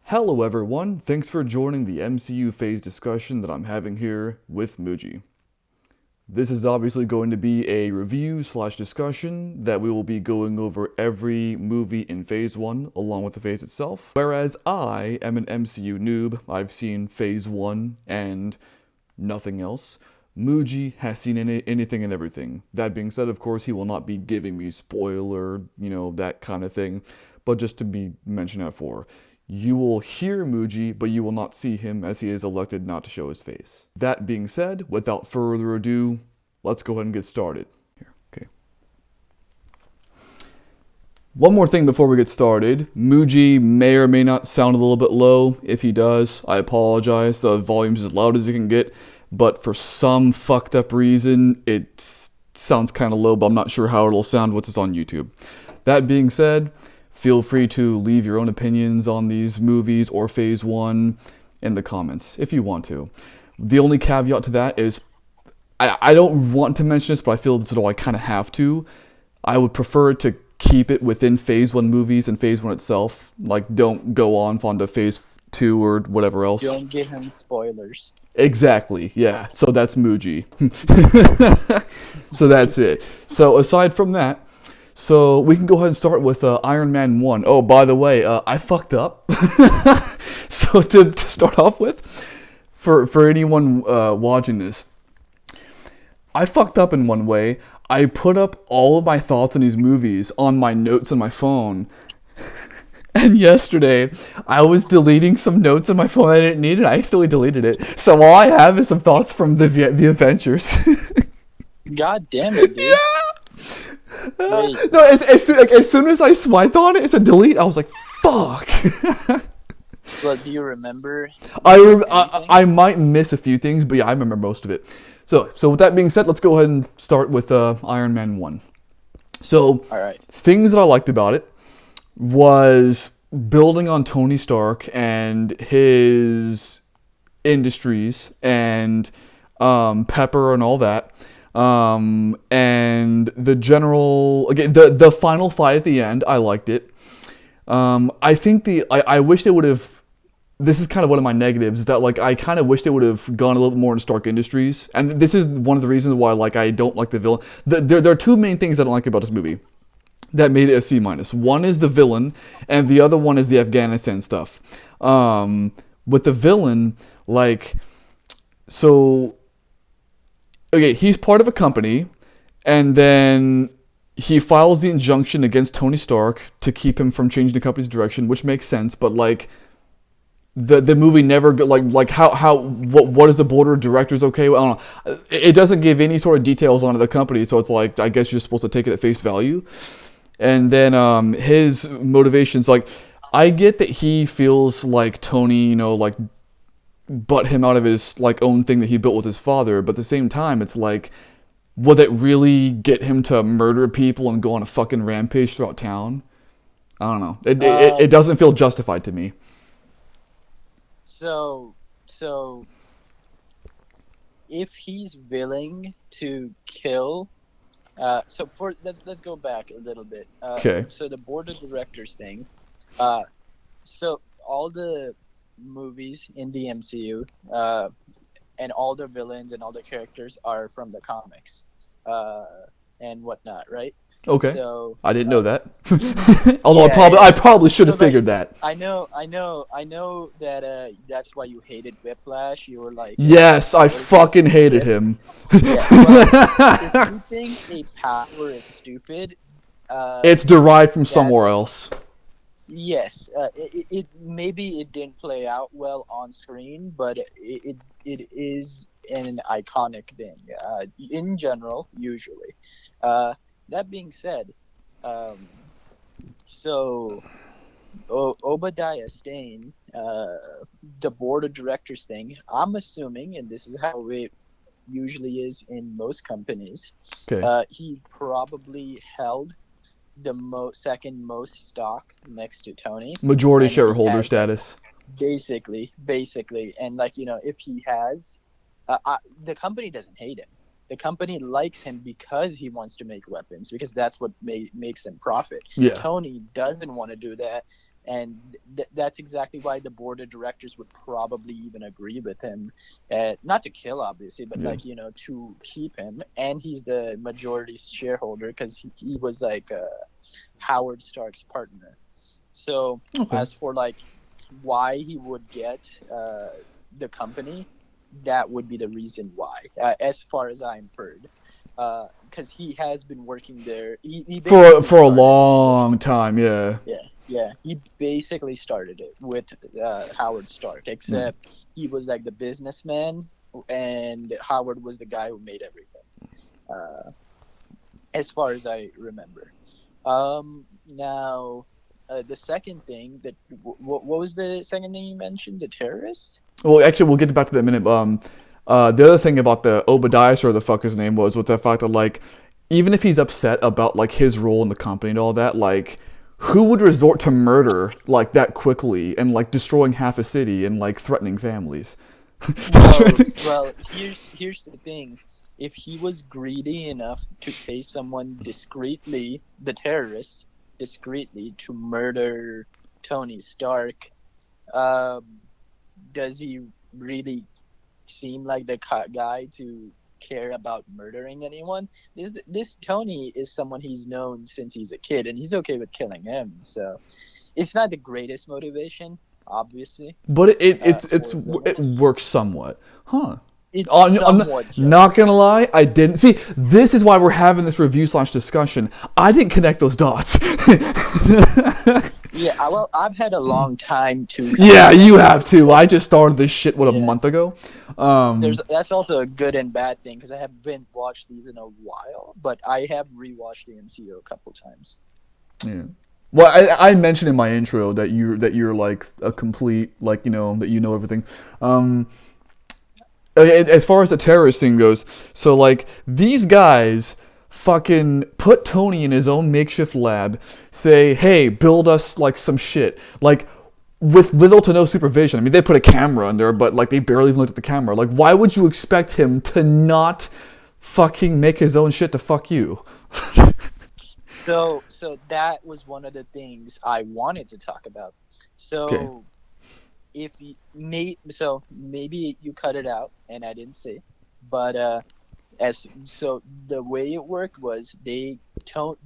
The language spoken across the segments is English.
Hello everyone, thanks for joining the MCU phase discussion that I'm having here with Muji. This is obviously going to be a review slash discussion that we will be going over every movie in phase 1 along with the phase itself. Whereas I am an MCU noob, I've seen phase 1 and nothing else. Muji has seen anything and everything. That being said, of course, he will not be giving me spoiler, that kind of thing. But just to be mentioned out for, you will hear Muji, but you will not see him as he is elected not to show his face. That being said, without further ado, let's go ahead and get started. Here, okay. One more thing before we get started. Muji may or may not sound a little bit low. If he does, I apologize. The volume's as loud as it can get. But for some fucked up reason, it sounds kind of low, but I'm not sure how it'll sound once it's on YouTube. That being said, feel free to leave your own opinions on these movies or phase 1 in the comments if you want to. The only caveat to that is, I don't want to mention this, but I feel as though I kind of have to. I would prefer to keep it within phase 1 movies and phase 1 itself. Like, don't go on to phase 2 or whatever else. Don't give him spoilers. Exactly, yeah. So that's Muji. So that's it. So aside from that, so we can go ahead and start with Iron Man 1. Oh, by the way, I fucked up. So to start off with, for anyone watching this, I fucked up in one way. I put up all of my thoughts on these movies on my notes on my phone. And yesterday, I was deleting some notes on my phone I didn't need, and I accidentally deleted it. So all I have is some thoughts from the Avengers. God damn it, dude. Yeah! No, as soon as I swiped on it, it's a delete. I was like, fuck! But do you remember? I might miss a few things, but yeah, I remember most of it. So with that being said, let's go ahead and start with Iron Man 1. So, all right. Things that I liked about it was building on Tony Stark and his industries and Pepper and all that. And the general, again, the final fight at the end, I liked it. I think I wish they would have, this is kind of one of my negatives, that like I kind of wish they would have gone a little bit more into Stark Industries. And this is one of the reasons why like I don't like the villain. There are two main things I don't like about this movie that made it a C-. One is the villain, and the other one is the Afghanistan stuff. With the villain, like, so, okay, he's part of a company, and then he files the injunction against Tony Stark to keep him from changing the company's direction, which makes sense, but like, the movie never like how what is the board of directors okay with? I don't know. It doesn't give any sort of details on the company, so it's like I guess you're supposed to take it at face value. And then his motivations, like, I get that he feels like Tony, like, butt him out of his, like, own thing that he built with his father, but at the same time, it's like, would it really get him to murder people and go on a fucking rampage throughout town? I don't know. It doesn't feel justified to me. So, if he's willing to kill... let's go back a little bit. Okay. So the board of directors thing. So all the movies in the MCU, and all the villains and all the characters are from the comics, and whatnot, right? Okay. So I didn't know that. Although yeah, I probably should have figured that. I know that that's why you hated Whiplash. You were like, yes, I fucking hated him. Yeah, well, if you think a power is stupid, it's derived from somewhere else. Yes, it maybe it didn't play out well on screen, but it is an iconic thing in general, usually. That being said, so Obadiah Stane, the board of directors thing, I'm assuming, and this is how it usually is in most companies, okay. He probably held the second most stock next to Tony. Majority shareholder status. Basically, and like, if he has, the company doesn't hate him. The company likes him because he wants to make weapons, because that's what makes him profit. Yeah. Tony doesn't want to do that, and that's exactly why the board of directors would probably even agree with him, not to kill obviously, but Yeah. like to keep him, and he's the majority shareholder because he was like Howard Stark's partner. So Okay. as for like why he would get the company, that would be the reason why, as far as I inferred, because he has been working there. He basically For a started it. long time, yeah. Yeah. He basically started it with Howard Stark, Yeah. except he was like the businessman, and Howard was the guy who made everything, uh, as far as I remember. Now, the second thing that what was the second thing you mentioned? The terrorists? Well, actually, we'll get back to that in a minute. The other thing about the Obadiah, or the fuck his name was the fact that like, even if he's upset about like his role in the company and all that, like, who would resort to murder like that quickly and like destroying half a city and like threatening families? Well, here's the thing. If he was greedy enough to pay someone discreetly, the terrorists discreetly, to murder Tony Stark, um, does he really seem like the guy to care about murdering anyone? This Tony is someone he's known since he's a kid, and he's okay with killing him. So it's not the greatest motivation, obviously. But For a it villain. works somewhat, huh? It's I'm somewhat not justified. gonna lie, I didn't see. This is why we're having this review slash discussion. I didn't connect those dots. Yeah, well, I've had a long time to Yeah, connect you them have too. I because just started this shit a yeah, month ago. that's also a good and bad thing because I haven't watched these in a while, but I have rewatched the MCU a couple times. Yeah. Well, I mentioned in my intro that you're like a complete like that you know everything. Um, as far as the terrorist thing goes, so like these guys fucking put Tony in his own makeshift lab, say, hey, build us like some shit, like with little to no supervision. I mean, they put a camera in there, but like they barely even looked at the camera. Like, why would you expect him to not fucking make his own shit to fuck you? So that was one of the things I wanted to talk about. Okay. So if you so maybe you cut it out and I didn't say, but as so the way it worked was they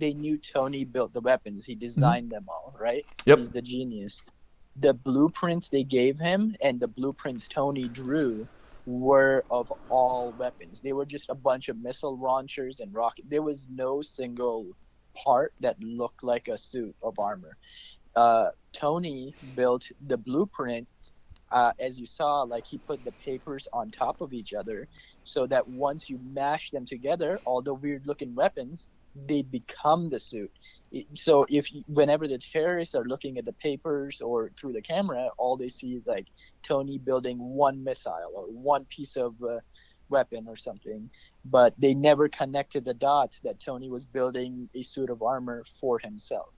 knew Tony built the weapons. He Hmm. designed them all, right? He's Yep. the genius. The blueprints they gave him and the blueprints Tony drew were of all weapons. They were just a bunch of missile launchers and rocket. There was no single part that looked like a suit of armor. Tony built the blueprint, as you saw, like he put the papers on top of each other so that once you mash them together, all the weird looking weapons, they become the suit. So whenever the terrorists are looking at the papers or through the camera, all they see is like Tony building one missile or one piece of weapon or something, but they never connected the dots that Tony was building a suit of armor for himself,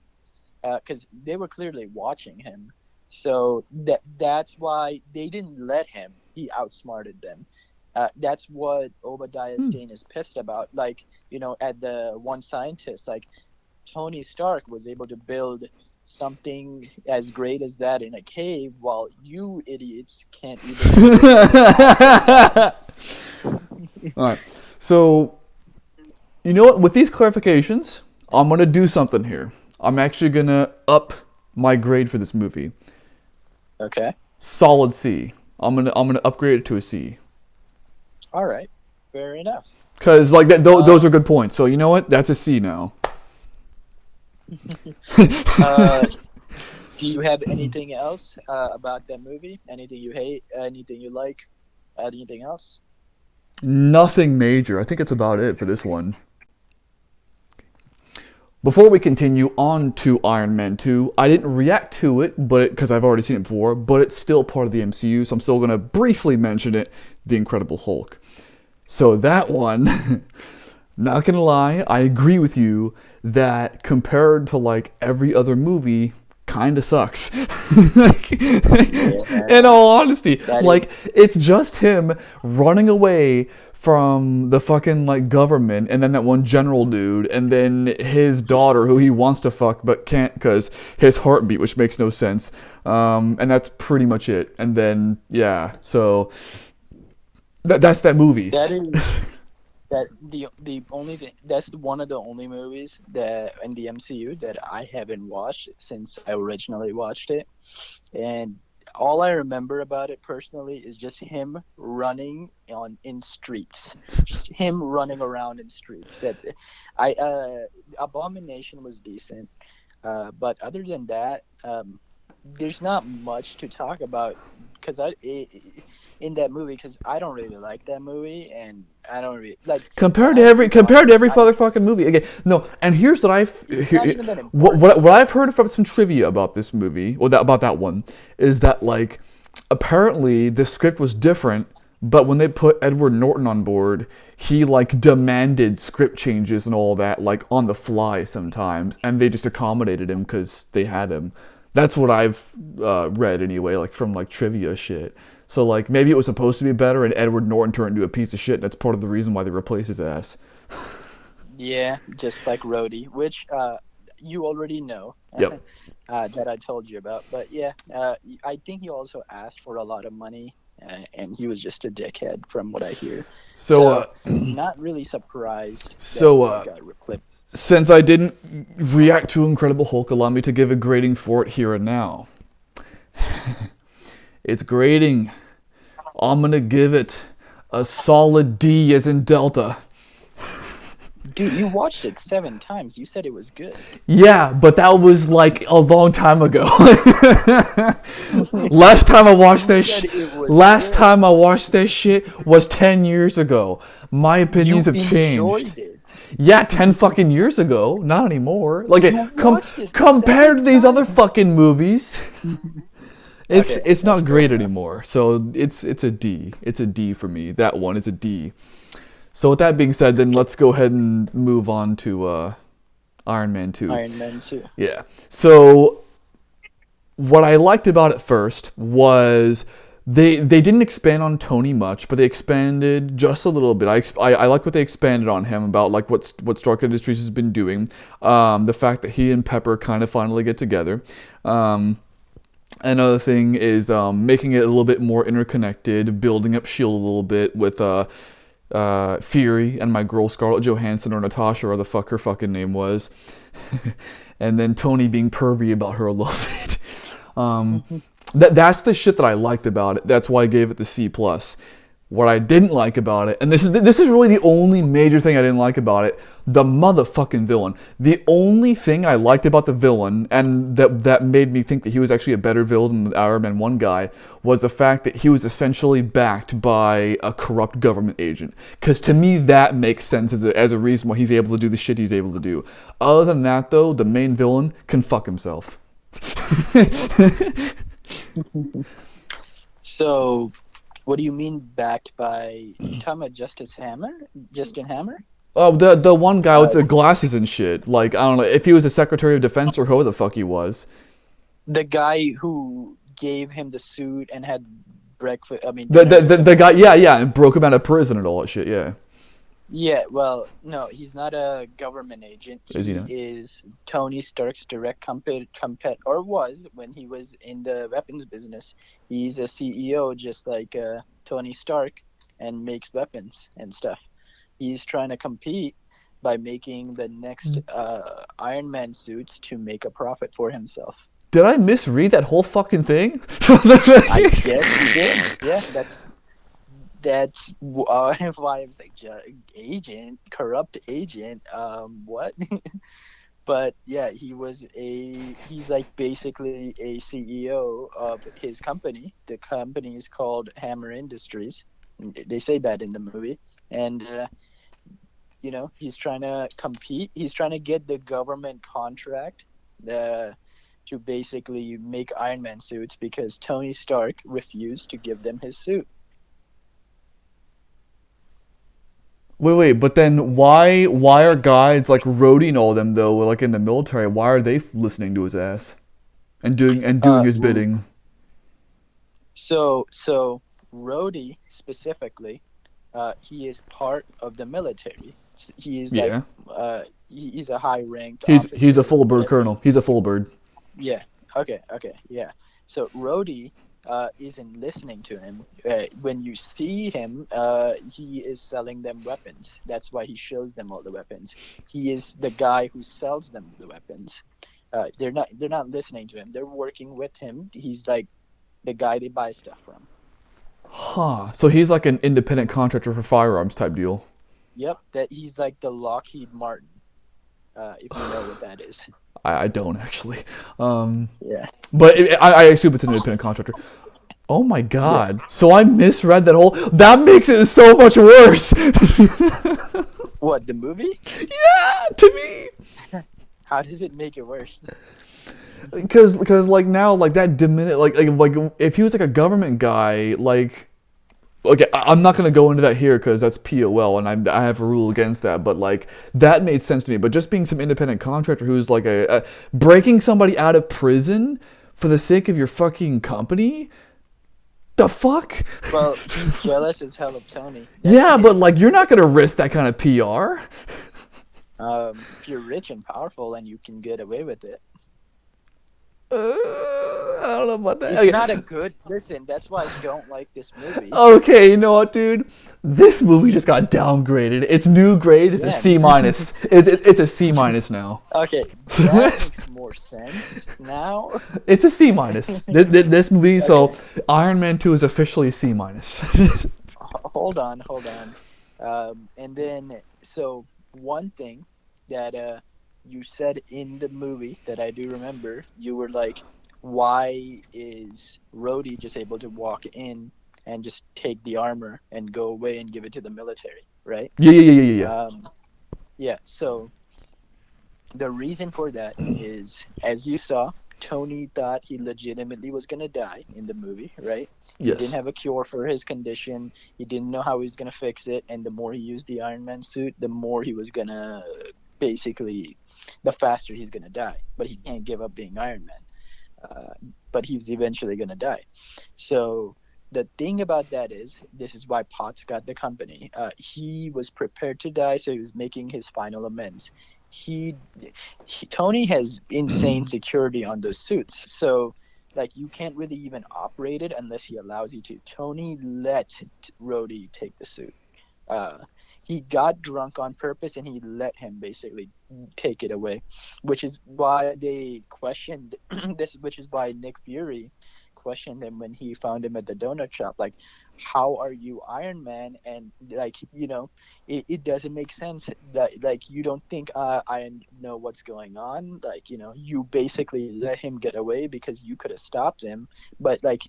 because they were clearly watching him. So that's why they didn't let him. He outsmarted them. That's what Obadiah Hmm. Stane is pissed about. Like, at the one scientist, like Tony Stark was able to build something as great as that in a cave, while you idiots can't even build it in a house. All right. So, you know what? With these clarifications, I'm going to do something here. I'm actually going to up my grade for this movie. Okay. Solid C. I'm gonna upgrade it to a C. All right. Fair enough. Cause like those Uh, are good points. So you know what? That's a C now. uh, do you have anything else about that movie? Anything you hate? Anything you like? Anything else? Nothing major. I think it's about it for this one. Before we continue on to Iron Man 2, I didn't react to it, but because I've already seen it before, but it's still part of the MCU, so I'm still gonna briefly mention it. The Incredible Hulk. So that one, not gonna lie, I agree with you that compared to like every other movie, kind of sucks. In Yeah, all honesty, that like is. it's just him running away from the fucking like government, and then that one general dude, and then his daughter who he wants to fuck but can't because his heartbeat, which makes no sense. And that's pretty much it. And then yeah, so that's that movie. That is the only thing, that's one of the only movies that in the MCU that I haven't watched since I originally watched it, and all I remember about it personally is just him running on in streets, just him running around in streets. That's it. Abomination was decent, but other than that, there's not much to talk about because in that movie, because I don't really like that movie, and I don't really like Compared to every other fucking movie. Again, no. And here's what not even that what I've heard from some trivia about this movie, or about that one, is that like apparently the script was different, but when they put Edward Norton on board, he like demanded script changes and all that like on the fly sometimes, and they just accommodated him because they had him. That's what I've read anyway, like from like trivia shit. So like maybe it was supposed to be better, and Edward Norton turned into a piece of shit, and that's part of the reason why they replaced his ass. Yeah, just like Rhodey, which you already know. Yep. That I told you about. But yeah, I think he also asked for a lot of money, and he was just a dickhead from what I hear. So not really surprised so that he got replaced. since I didn't react to Incredible Hulk, allow me to give a grading for it here and now. It's grading. I'm gonna give it a solid D as in Delta. Dude, you watched it 7 times. You said it was good. Yeah, but that was like a long time ago. Last time I watched that shit was 10 years ago. My opinions have changed. It. Yeah, 10 fucking years ago. Not anymore. Like watched it compared to these other fucking movies. Okay, It's not great anymore. So it's a D. It's a D for me. That one is a D. So with that being said, then let's go ahead and move on to Iron Man 2. Iron Man 2. Yeah. So what I liked about it first was they didn't expand on Tony much, but they expanded just a little bit. I like what they expanded on him about like what Stark Industries has been doing. The fact that he and Pepper kind of finally get together. Another thing is making it a little bit more interconnected, building up S.H.I.E.L.D. a little bit with Fury and my girl Scarlett Johansson, or Natasha, or the fuck her fucking name was. And then Tony being pervy about her a little bit. That's the shit that I liked about it. That's why I gave it the C+. What I didn't like about it, and this is really the only major thing I didn't like about it, the motherfucking villain. The only thing I liked about the villain, and that made me think that he was actually a better villain than the Iron Man 1 guy, was the fact that he was essentially backed by a corrupt government agent. Because to me, that makes sense as a reason why he's able to do the shit he's able to do. Other than that, though, the main villain can fuck himself. So, what do you mean backed by? You talking about Justin Hammer? Oh, the one guy with the glasses and shit. Like, I don't know if he was the Secretary of Defense or whoever the fuck he was. The guy who gave him the suit and had breakfast. I mean, The guy, yeah, and broke him out of prison and all that shit. Yeah. Yeah, well, no, he's not a government agent. Is he not? Is Tony Stark's direct or was when he was in the weapons business. He's a CEO just like Tony Stark, and makes weapons and stuff. He's trying to compete by making the next Iron Man suits to make a profit for himself. Did I misread that whole fucking thing? I guess you did. Yeah, that's why I was like, corrupt agent. What? But yeah, he's like basically a CEO of his company. The company is called Hammer Industries. They say that in the movie, and he's trying to compete. He's trying to get the government contract to basically make Iron Man suits because Tony Stark refused to give them his suit. Wait, but then why are guys like Rhodey and all of them though, like in the military? Why are they listening to his ass and doing his bidding? So Rhodey specifically he is part of the military. He is like Yeah. he's a high ranked He's a officer. full bird colonel. He's a full bird. Yeah. Okay. Yeah. So Rhodey isn't listening to him. When you see him, he is selling them weapons. That's why he shows them all the weapons. He is the guy who sells them the weapons. They're not listening to him. They're working with him. He's like the guy they buy stuff from. Huh. So he's like an independent contractor for firearms type deal. Yep. That he's like the Lockheed Martin. If you know what that is. I don't actually. Um, Yeah. but I assume it's an independent contractor. Oh my Yeah. god. So I misread that whole. That makes it so much worse. What, the movie? Yeah, to me. How does it make it worse? Because like now like that diminish like if he was like a government guy like okay, I'm not gonna go into that here because that's POL and I have a rule against that, but like that made sense to me. But just being some independent contractor who's like a breaking somebody out of prison for the sake of your fucking company, the fuck? Well, he's jealous as hell of Tony. Yeah, but like you're not gonna risk that kind of PR. If you're rich and powerful and you can get away with it. I don't know about that. It's Okay. not a good listen. That's why I don't like this movie. Okay, you know what, dude? This movie just got downgraded. Its new grade is a Yeah. C minus. It's a C minus now. Okay, that makes more sense now. It's a C minus. This movie, so Iron Man 2 is officially a C minus. Hold on. And then, so one thing that you said in the movie that I do remember, you were like, why is Rhodey just able to walk in and just take the armor and go away and give it to the military, right? Yeah. Yeah, so the reason for that is, as you saw, Tony thought he legitimately was going to die in the movie, right? He Yes. didn't have a cure for his condition. He didn't know how he was going to fix it. And the more he used the Iron Man suit, the more he was going to basically, the faster he's going to die. But he can't give up being Iron Man. But he's eventually going to die. So the thing about that is, this is why Potts got the company. He was prepared to die, so he was making his final amends. Tony has insane security on those suits, so like you can't really even operate it unless he allows you to. Tony let Rhodey take the suit. He got drunk on purpose and he let him basically take it away, which is why they questioned this, which is why Nick Fury questioned him when he found him at the donut shop, like, how are you Iron Man? And like, it doesn't make sense that, like, you don't think I know what's going on, like, you basically let him get away because you could have stopped him, but like,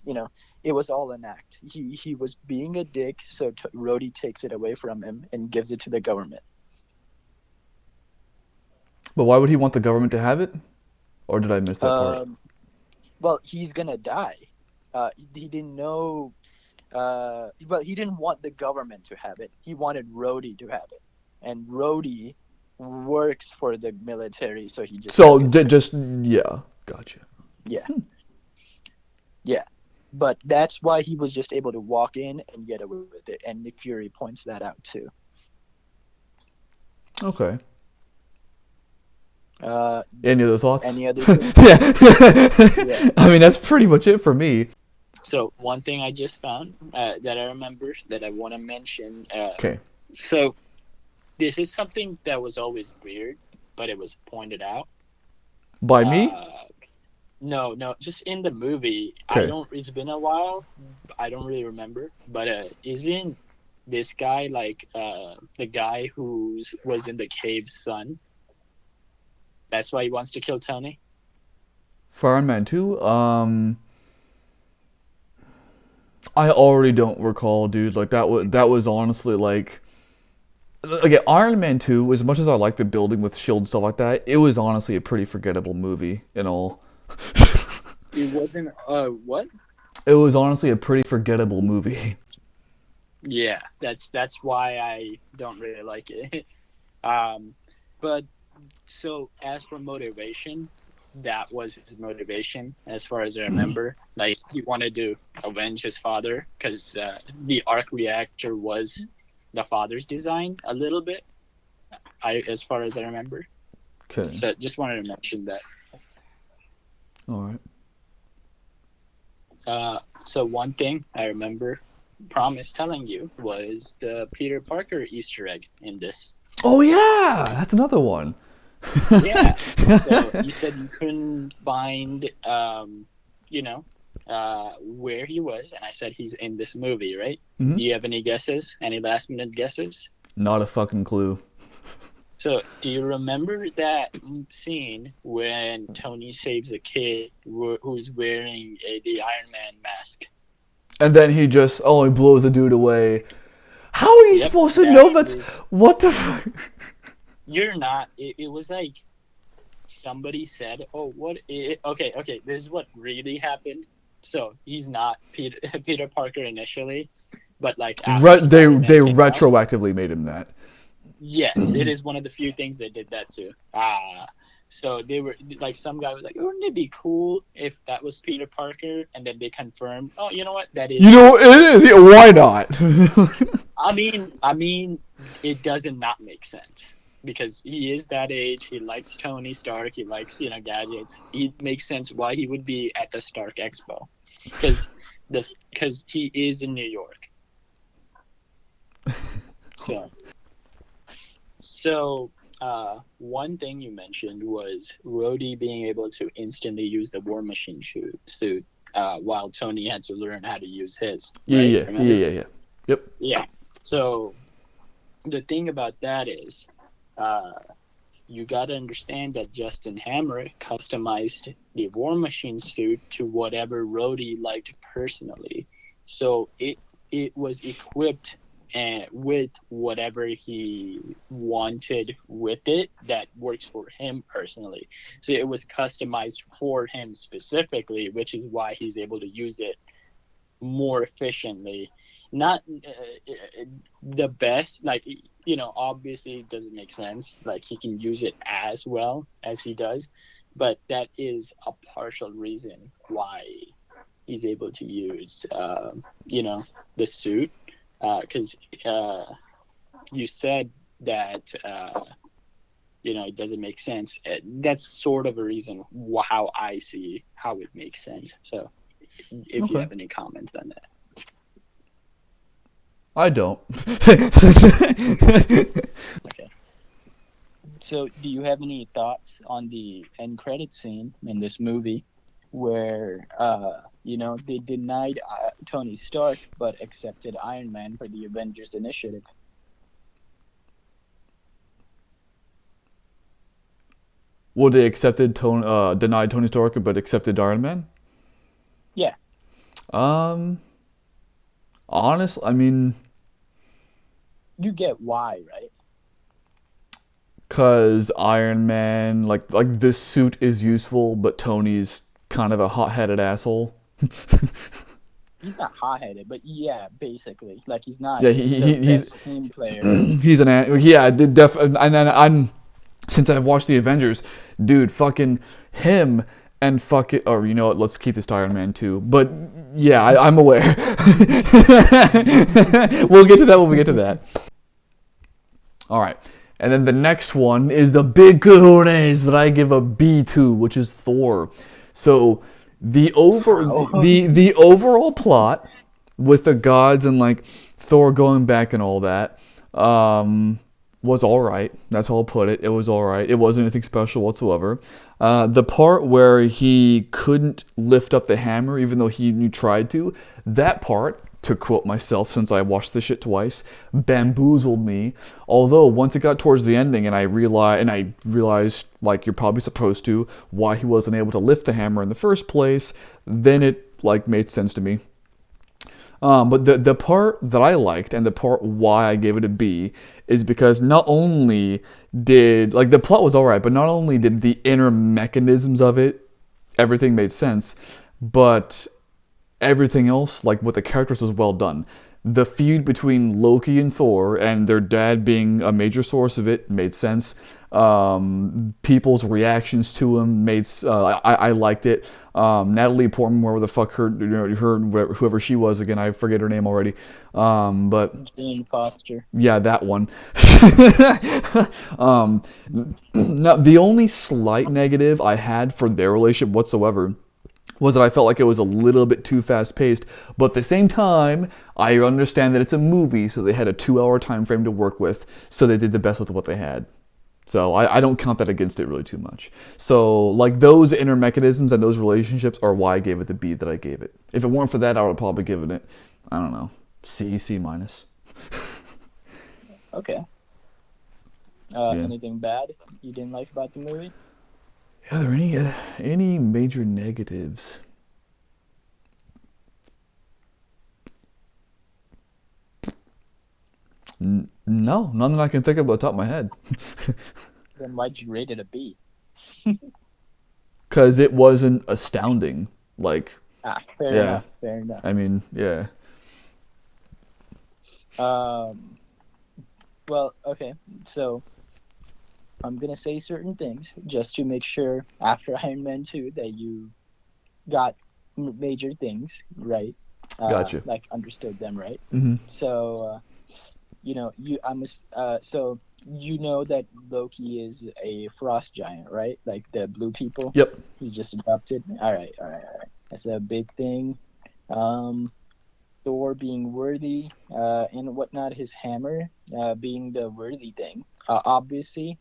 it was all an act. He was being a dick, so Rhodey takes it away from him and gives it to the government. But why would he want the government to have it? Or did I miss that part? Well, he's gonna die. He didn't know. Well, he didn't want the government to have it. He wanted Rhodey to have it, and Rhodey works for the military, so he just. So yeah, gotcha. Yeah. Yeah, but that's why he was just able to walk in and get away with it, and Nick Fury points that out too. Okay. Uh, Any other thoughts? Any other? Yeah. I mean, that's pretty much it for me. So one thing I just found that I remember that I want to mention. Okay. So this is something that was always weird, but it was pointed out. By me? No, just in the movie. Okay. It's been a while. I don't really remember, but isn't this guy like the guy who was in the cave's son? That's why he wants to kill Tony? For Iron Man 2? I already don't recall, dude. Like that was honestly like okay, Iron Man 2, as much as I like the building with shield and stuff like that, it was honestly a pretty forgettable movie in all. It wasn't what? It was honestly a pretty forgettable movie. Yeah, that's why I don't really like it. But so as for motivation, that was his motivation, as far as I remember. Like, he wanted to avenge his father because the arc reactor was the father's design a little bit. As far as I remember. Okay. So just wanted to mention that. All right. So one thing I remember Promise telling you was the Peter Parker Easter egg in this. Oh yeah, that's another one. Yeah. So you said you couldn't find, where he was, and I said he's in this movie, right? Mhm. Do you have any guesses? Any last minute guesses? Not a fucking clue. So, do you remember that scene when Tony saves a kid who's wearing the Iron Man mask? And then he just he blows the dude away. How are you Yep, supposed to that know that's is. what the fuck? You're not. It was like somebody said, "Oh, okay. This is what really happened." So he's not Peter, Peter Parker initially, but like after They Spider-Man came out, retroactively made him that. yes, it is one of the few things they did that too. So they were like, some guy was like, "Wouldn't it be cool if that was Peter Parker?" And then they confirmed, "Oh, you know what? That is." You know it is. Yeah, why not? I mean, it doesn't not make sense because he is that age. He likes Tony Stark. He likes gadgets. It makes sense why he would be at the Stark Expo, because he is in New York. So one thing you mentioned was Rhodey being able to instantly use the War Machine suit, while Tony had to learn how to use his. Right? Yeah. Remember? Yeah. Yep. Yeah. So the thing about that is, you got to understand that Justin Hammer customized the War Machine suit to whatever Rhodey liked personally. So it was equipped with whatever he wanted with it that works for him personally. So it was customized for him specifically, which is why he's able to use it more efficiently. Not the best, like, obviously it doesn't make sense. Like, he can use it as well as he does, but that is a partial reason why he's able to use, the suit. Because you said that, it doesn't make sense. That's sort of a reason how I see how it makes sense. So if you have any comments on that. I don't. Okay. So do you have any thoughts on the end credit scene in this movie where, they denied Tony Stark but accepted Iron Man for the Avengers Initiative? Well, they denied Tony Stark, but accepted Iron Man. Yeah. Honest, I mean, You get why, right? cause Iron Man, like this suit is useful, but Tony's kind of a hot-headed asshole. He's not hot-headed, but yeah, basically. Like, he's not Yeah, the he's best team player. he's and I'm since I've watched the Avengers, dude, fucking him and fuck it, or you know what? Let's keep this to Iron Man too. But yeah, I'm aware. We'll get to that when we get to that. All right, and then the next one is the big cojones that I give a B to, which is Thor. So the overall plot with the gods and like Thor going back and all that was all right. That's how I'll put it. It was all right. It wasn't anything special whatsoever. The part where he couldn't lift up the hammer, even though he tried to, that part, to quote myself since I watched this shit twice, bamboozled me. Although once it got towards the ending and I realized like you're probably supposed to, why he wasn't able to lift the hammer in the first place, then it like made sense to me. But the part that I liked and the part why I gave it a B is because not only did, like, the plot was alright, but not only did the inner mechanisms of it, everything made sense, but everything else, like with the characters, was well done. The feud between Loki and Thor and their dad being a major source of it made sense. People's reactions to him I liked it. Natalie Portman, wherever the fuck whoever she was again, I forget her name already. But Jane Foster. yeah, that one. um, now, the only slight negative I had for their relationship whatsoever was that I felt like it was a little bit too fast paced. But at the same time, I understand that it's a movie, so they had a 2 hour time frame to work with, so they did the best with what they had. So I don't count that against it really too much. So like those inner mechanisms and those relationships are why I gave it the B that I gave it. If it weren't for that, I would have probably given it, I don't know, C minus. Okay. Yeah. Anything bad you didn't like about the movie? Are there any major negatives? No, none that I can think of off the top of my head. Then why'd you rate it a B? Because it wasn't astounding. Like, Fair yeah. enough. Fair enough. I mean, yeah. Well, okay. So I'm gonna say certain things just to make sure after Iron Man 2 that you got major things right. Gotcha. Like understood them right. Mm-hmm. So so you know that Loki is a frost giant, right? Like the blue people. Yep. He's just adopted. All right. That's a big thing. Thor being worthy and whatnot. His hammer being the worthy thing. Obviously.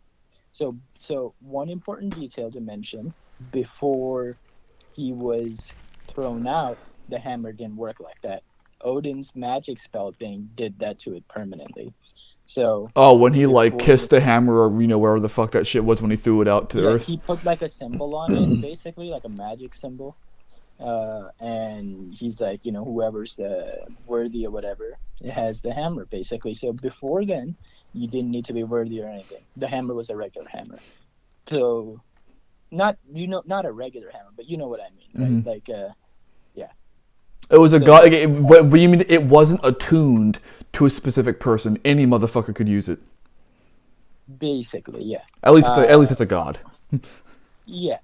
So one important detail to mention: before he was thrown out, the hammer didn't work like that. Odin's magic spell thing did that to it permanently. So when he like kissed the hammer, or wherever the fuck that shit was when he threw it out to the earth. He put like a symbol on it, basically like a magic symbol, and he's like, whoever's worthy or whatever, it has the hammer basically. So before then, you didn't need to be worthy or anything. The hammer was a regular hammer. So not a regular hammer, but you know what I mean, right? Mm-hmm. Like yeah. It was a god. What you mean? It wasn't attuned to a specific person. Any motherfucker could use it. Basically, yeah. At least it's a god. Yeah.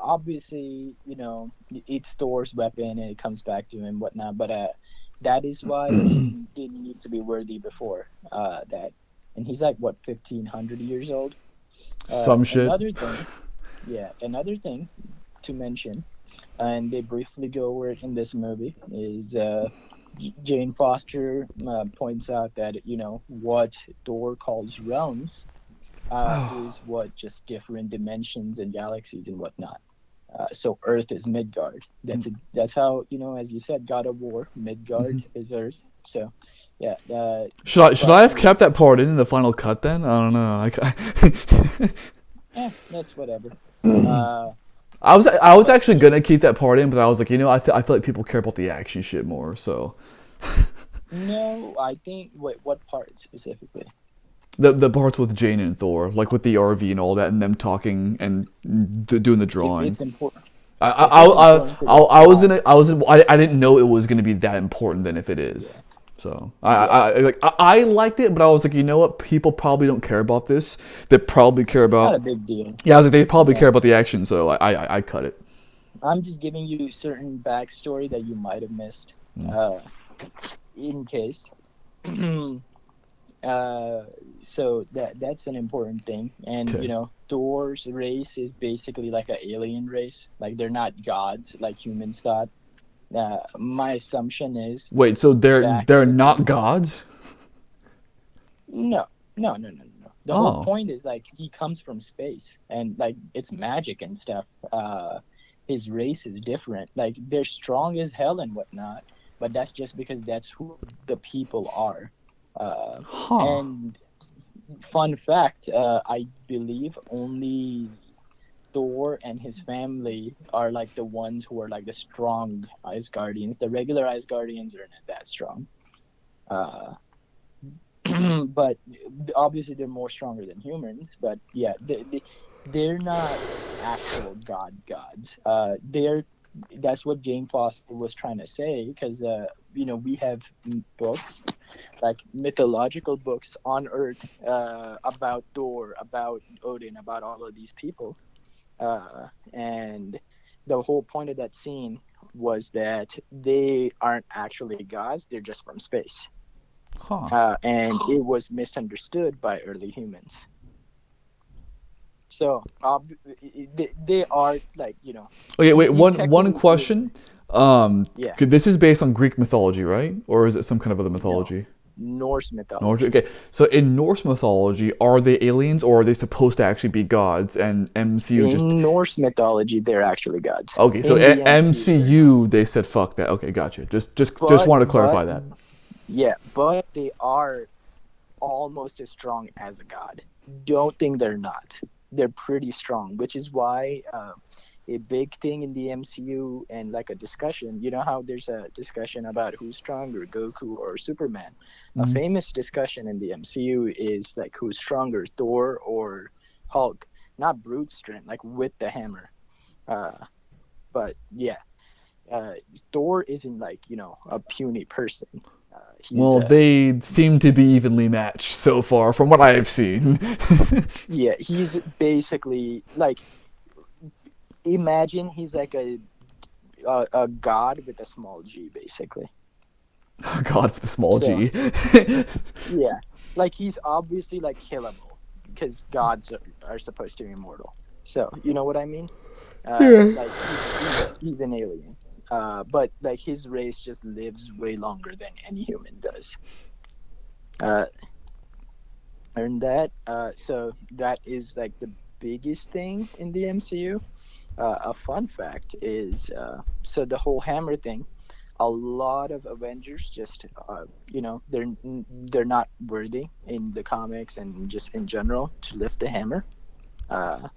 Obviously, it's Thor's weapon and it comes back to him, whatnot. But that is why he didn't need to be worthy before that. And he's like 1,500 years old. Some shit. Another thing to mention, and they briefly go over it in this movie, is Jane Foster points out that what Thor calls realms is what just different dimensions and galaxies and whatnot. So Earth is Midgard. That's how as you said, God of War, Midgard is Earth. So yeah. Should I have kept that part in the final cut then? I don't know. That's whatever. I was actually gonna keep that part in, but I was like, I feel like people care about the action shit more. So. No, I think. Wait, what part specifically? The parts with Jane and Thor, like with the RV and all that, and them talking and doing the drawing. It's important. I didn't know it was gonna be that important then if it is. Yeah. So I liked it, but I was like, you know what? People probably don't care about this. They probably care about. It's not a big deal. Yeah, I was like, they probably care about the action, so I cut it. I'm just giving you certain backstory that you might have missed, in case. So that's an important thing, and Thor's race is basically like an alien race. Like they're not gods like humans thought. My assumption is. Wait, so they're not gods? No. The whole point is like he comes from space and like it's magic and stuff. His race is different. Like they're strong as hell and whatnot, but that's just because that's who the people are. And fun fact, I believe only Thor and his family are like the ones who are like the strong Asgardians. The regular Asgardians are not that strong. But obviously they're more stronger than humans. But yeah, they're not actual gods. That's what Jane Foster was trying to say, because we have books, like mythological books on Earth, about Thor, about Odin, about all of these people, and the whole point of that scene was that they aren't actually gods; they're just from space, Huh. and it was misunderstood by early humans. So they are like Okay, wait. he One technically is. question. Yeah, This is based on Greek mythology, right? Or is it some kind of other no, mythology? Norse Norse. mythology. Okay, so in Norse mythology, are they aliens or are they supposed to actually be gods? And MCU just In Norse mythology, they're actually gods. okay. So In the MCU, they're not. MCU they said fuck that. Okay, gotcha. Just But wanted to but clarify that. yeah, but they are almost as strong as a god. Don't think they're not. They're pretty strong, which is why a big thing in the MCU and like a discussion. You know how there's a discussion about who's stronger, Goku or Superman. A Mhm. famous discussion in the MCU is like who's stronger, Thor or Hulk. Not brute strength, like with the hammer. Uh, but yeah, uh, Thor isn't like a puny person. He's Well, they seem to be evenly matched so far, from what I've seen. yeah, he's basically like imagine he's like a god with a small g, basically. God with a small So G. yeah, like he's obviously like killable because gods are supposed to be immortal. So you know what I mean? Yeah. Like he's an alien. But like his race just lives way longer than any human does. Uh, and so that is like the biggest thing in the MCU. A fun fact is so the whole hammer thing. A lot of Avengers just they're not worthy in the comics and just in general to lift the hammer. Uh,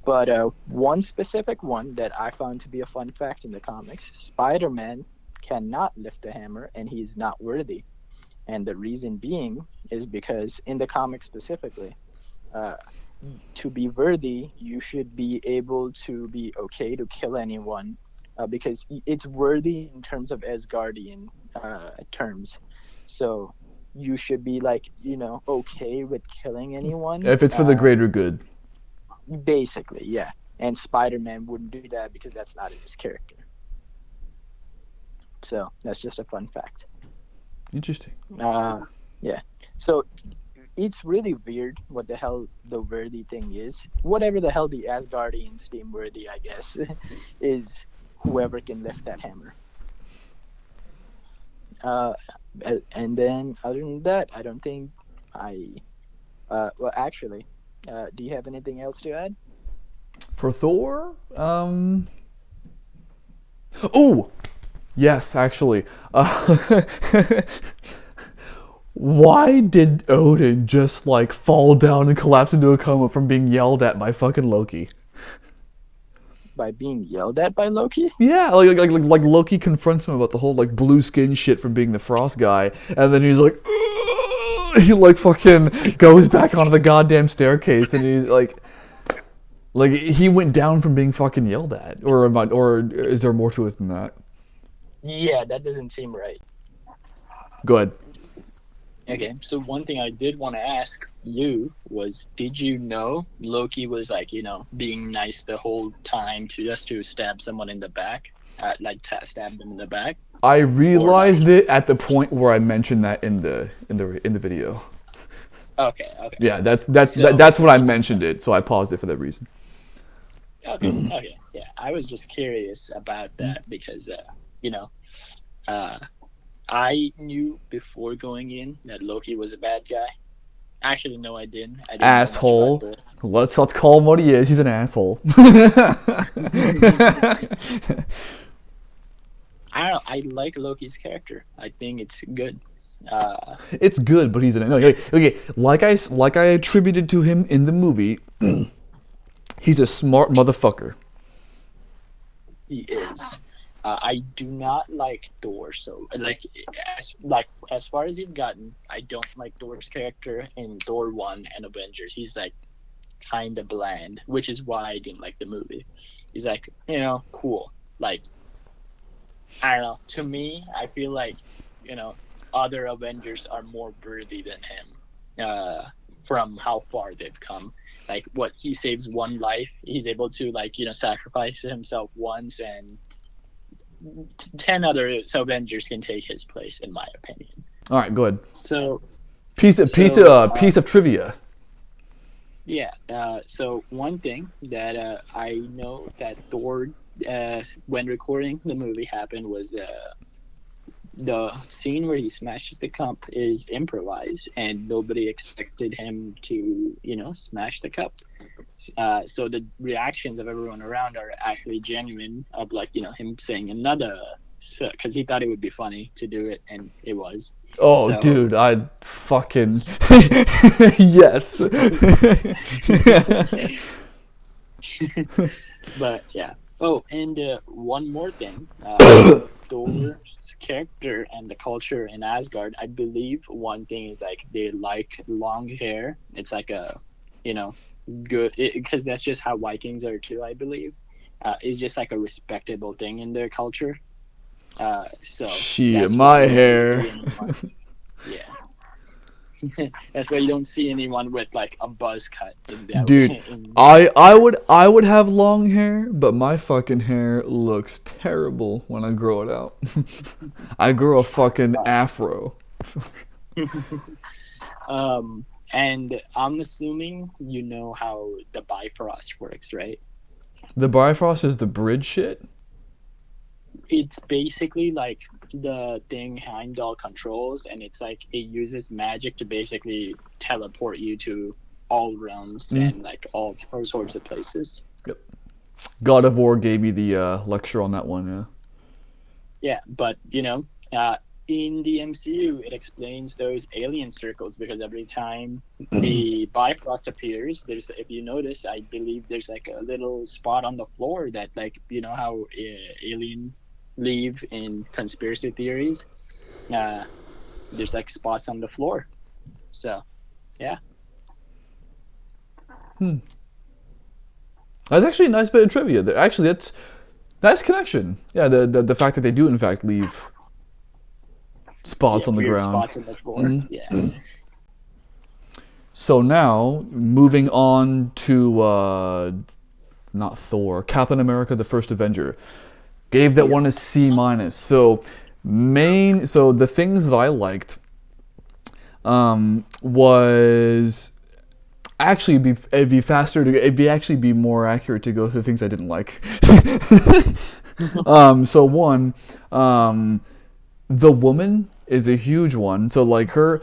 but one specific one that I found to be a fun fact in the comics: Spider-Man cannot lift the hammer, and he's not worthy. And the reason being is because in the comics specifically, uh, to be worthy, you should be able to be okay to kill anyone, because it's worthy in terms of Asgardian terms. So you should be like okay with killing anyone. If it's for the greater good. Basically, yeah. And Spider-Man wouldn't do that because that's not in his character. So that's just a fun fact. Interesting. Yeah. So it's really weird what the hell the worthy thing is. Whatever the hell the Asgardians deem worthy, I guess, is whoever can lift that hammer. Uh, and then other than that, I don't think I. Well, actually, do you have anything else to add? For Thor, oh, yes, actually. Why did Odin just like fall down and collapse into a coma from being yelled at by fucking Loki? By being yelled at by Loki? Yeah, like Loki confronts him about the whole like blue skin shit from being the Frost guy, and then he's like, "Ugh!" He like fucking goes back onto the goddamn staircase, and he's like he went down from being fucking yelled at, or is there more to it than that? Yeah, that doesn't seem right. Go ahead. Okay, so one thing I did want to ask you was, did you know Loki was like, being nice the whole time to just to stab someone in the back, stab them in the back, I or like, realized it at the point where I mentioned that in the video. okay, Yeah, that's when I mentioned it, so I paused it for that reason. okay, yeah, I was just curious about that because, you know, uh, I knew before going in that Loki was a bad guy. Actually, no, I didn't. I didn't know much about Asshole. Thor. Let's call him what he is. He's an asshole. I don't know. I like Loki's character. I think it's good. Uh, It's good, but he's an okay. Like I attributed to him in the movie. He's a smart motherfucker. he is. I do not like Thor, so as far as you've gotten, I don't like Thor's character in Thor 1 and Avengers. He's like kind of bland, which is why I didn't like the movie. He's like, cool. Like, I don't know. To me, I feel like, other Avengers are more worthy than him. from how far they've come. Like what he saves one life, he's able to like sacrifice himself once, and 10 other Avengers can take his place, in my opinion. All right, go ahead. So Piece of trivia. yeah. So one thing that I know that Thor, when recording the movie, happened was the scene where he smashes the cup is improvised, and nobody expected him to, smash the cup. So the reactions of everyone around are actually genuine, of like, him saying another, because he thought it would be funny to do it, and it was. Oh, So, dude, I fucking yes. but yeah. Oh, and one more thing. Thor's character and the culture in Asgard, I believe one thing is like they like long hair. It's like a, good, because that's just how Vikings are too, I believe. It's just like a respectable thing in their culture. So Shit, that's why my you don't hair. see anyone. Yeah. That's why you don't see anyone with like a buzz cut in that. Dude, I would have long hair, but my fucking hair looks terrible when I grow it out. I grow a fucking afro. And I'm assuming you know how the Bifrost works, right? The Bifrost is the bridge shit. It's basically like the thing Heimdall controls, and it's like it uses magic to basically teleport you to all realms and like all sorts of places. Yep. God of War gave me the lecture on that one. Yeah. Yeah, but in the MCU, it explains those alien circles, because every time the Bifrost appears, if you notice, I believe there's like a little spot on the floor that, like, how aliens leave in conspiracy theories. There's like spots on the floor. So, yeah. That's actually a nice bit of trivia. Actually, that's nice connection. Yeah, the fact that they do in fact leave spots on the Weird ground. spots on the floor. Yeah. So now, moving on to not Thor, Captain America: The First Avenger. Gave that one a C minus. So the things that I liked was actually it'd be actually be more accurate to go through the things I didn't like. So one, the woman is a huge one. So like her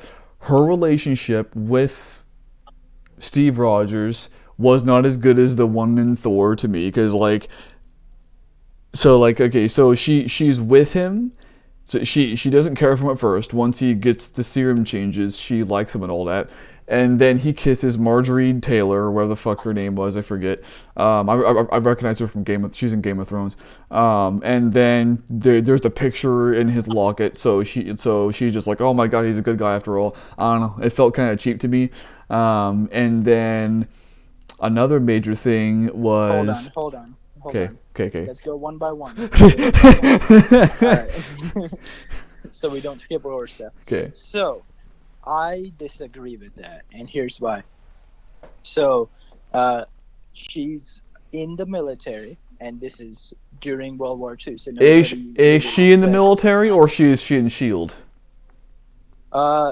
relationship with Steve Rogers was not as good as the one in Thor to me, because she's with him. So she doesn't care for him at first. Once he gets the serum changes, she likes him and all that. And then he kisses Marjorie Taylor, or whatever the fuck her name was, I forget. I recognize her from she's in Game of Thrones. And then there's the picture in his locket. So she's just like, oh my god, he's a good guy after all. I don't know. It felt kind of cheap to me. And then another major thing was. Hold on. Okay. Let's go one by one. All right. So we don't skip over stuff. Okay. So, I disagree with that, and here's why. So, she's in the military, and this is during World War II. So is she in the military, or is she in Shield?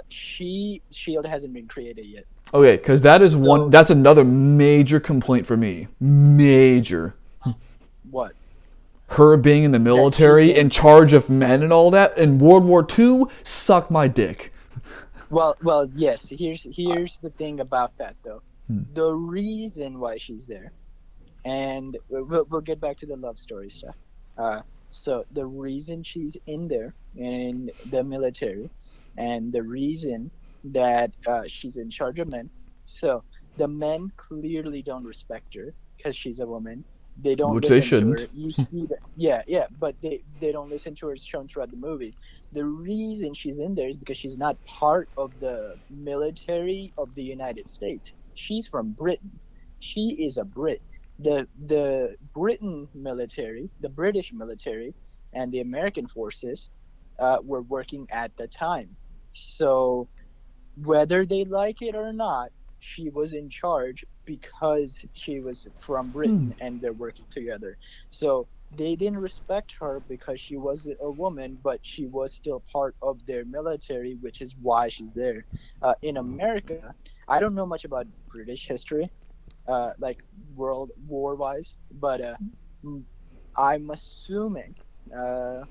Shield hasn't been created yet. Okay, because that's another major complaint for me. Major. What? Her being in the military, in charge of men and all that, in World War II, suck my dick. Well, yes. Here's the thing about that, though. The reason why she's there, and we'll get back to the love story stuff. So the reason she's in there in the military, and the reason that she's in charge of men. So the men clearly don't respect her because she's a woman. They don't. Which listen they shouldn't. To her. You see that? Yeah. But they don't listen to her. It's shown throughout the movie. The reason she's in there is because she's not part of the military of the United States. She's from Britain. She is a Brit. The Britain military, the British military, and the American forces were working at the time. So whether they like it or not, she was in charge because she was from Hmm. Britain and they're working together. So they didn't respect her because she was a woman, but she was still part of their military, which is why she's there. In America, I don't know much about British history, like World War wise, but m- I'm assuming. Uh,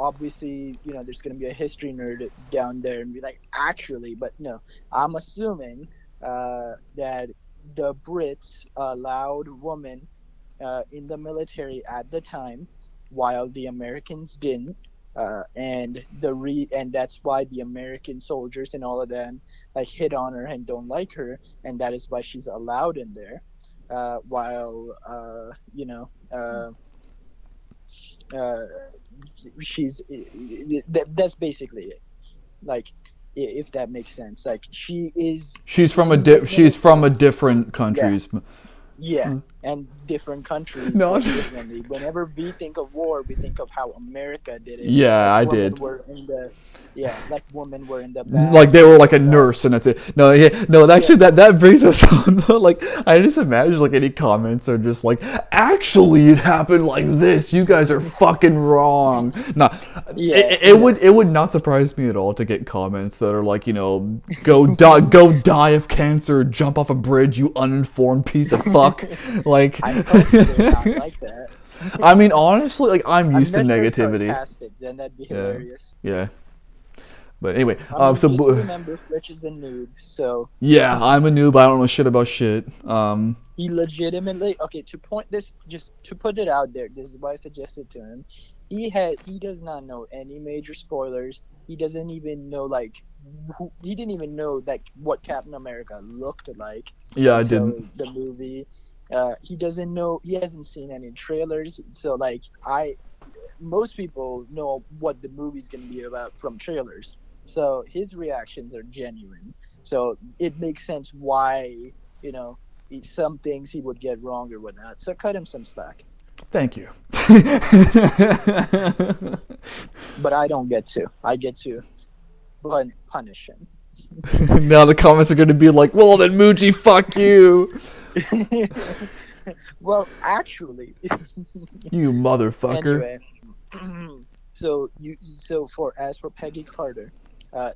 Obviously, there's going to be a history nerd down there and be like, actually, but no, I'm assuming that the Brits allowed women in the military at the time, while the Americans didn't. And that's why the American soldiers and all of them like hit on her and don't like her, and that is why she's allowed in there. While uh, she's that's basically it. Like, if that makes sense. Like, she is in the She's from a military. different Yeah, countries. yeah. And different countries No. work differently. Whenever we think of war, we think of how America did it. Yeah, Like, I women did. were in the yeah, like women were in the Like back. they were like a Uh, nurse and that's it. No, yeah, no. yeah. Actually, that brings us on. Though. Like I just imagine like any comments are just like, actually, it happened like this. You guys are fucking wrong. Nah, Yeah, it would not surprise me at all to get comments that are like, go die of cancer, jump off a bridge, you uninformed piece of fuck. Like, I hope they're not like that. I mean, honestly, like I'm used to Unless they're negativity. sarcastic, then that'd be Yeah, hilarious. yeah. But anyway, I mean, just remember, Flitch is a noob, so yeah, I'm a noob. I don't know shit about shit. he legitimately, okay, to point this, just to put it out there, this is what I suggested to him. He does not know any major spoilers. He doesn't even know like he didn't even know like what Captain America looked like Yeah, I didn't. until the movie. He doesn't know. He hasn't seen any trailers. So like most people know what the movie's gonna be about from trailers. So his reactions are genuine. So it makes sense why you know some things he would get wrong or whatnot. So cut him some slack. Thank you. But I don't get to. I get to punish him. Now the comments are going to be like, well, then Muji, fuck you. Well, actually, You motherfucker. anyway. So as for Peggy Carter,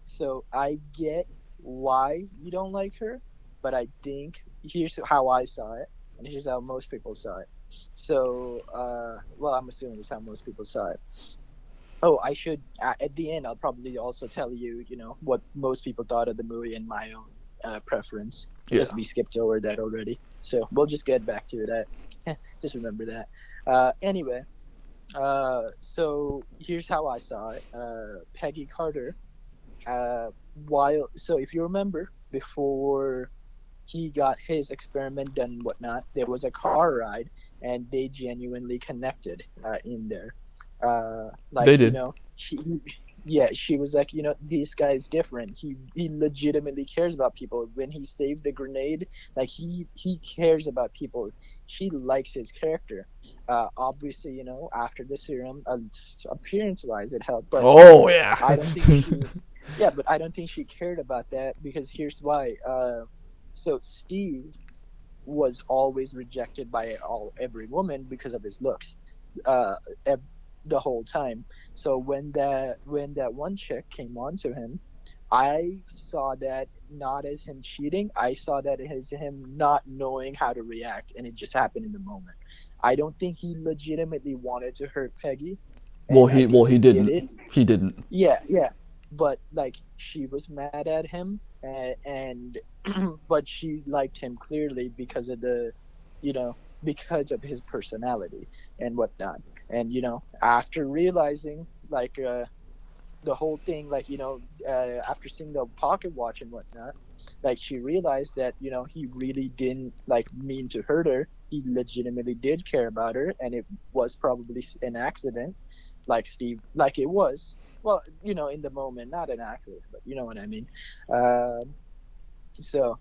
so I get why you don't like her, but I think here's how I saw it, and here's how most people saw it. So, well, I'm assuming this is how most people saw it. Oh, I should at the end. I'll probably also tell you, what most people thought of the movie and my own preference, Yeah. because we skipped over that already. So we'll just get back to that. Just remember that. Anyway, so here's how I saw it. Peggy Carter. So if you remember, before he got his experiment done and whatnot, there was a car ride, and they genuinely connected in there. They Like, did. yeah, she was like, this guy's different. He legitimately cares about people. When he saved the grenade, like he cares about people. She likes his character. Obviously, after the serum, appearance wise, it helped, but Oh, yeah. I don't think she. Yeah, but I don't think she cared about that, because here's why. So Steve was always rejected by every woman because of his looks, uh, ev- the whole time. So when that one chick came on to him, I saw that not as him cheating. I saw that as him not knowing how to react, and it just happened in the moment. I don't think he legitimately wanted to hurt Peggy, well, and I he think well he he did didn't. it. He didn't. Yeah, yeah. But like, she was mad at him, and but she liked him clearly because of because of his personality and whatnot. And after realizing like the whole thing, like after seeing the pocket watch and whatnot, like she realized that he really didn't like mean to hurt her. He legitimately did care about her, and it was probably an accident, like Steve, like it was. Well, in the moment, not an accident, but you know what I mean. Um, so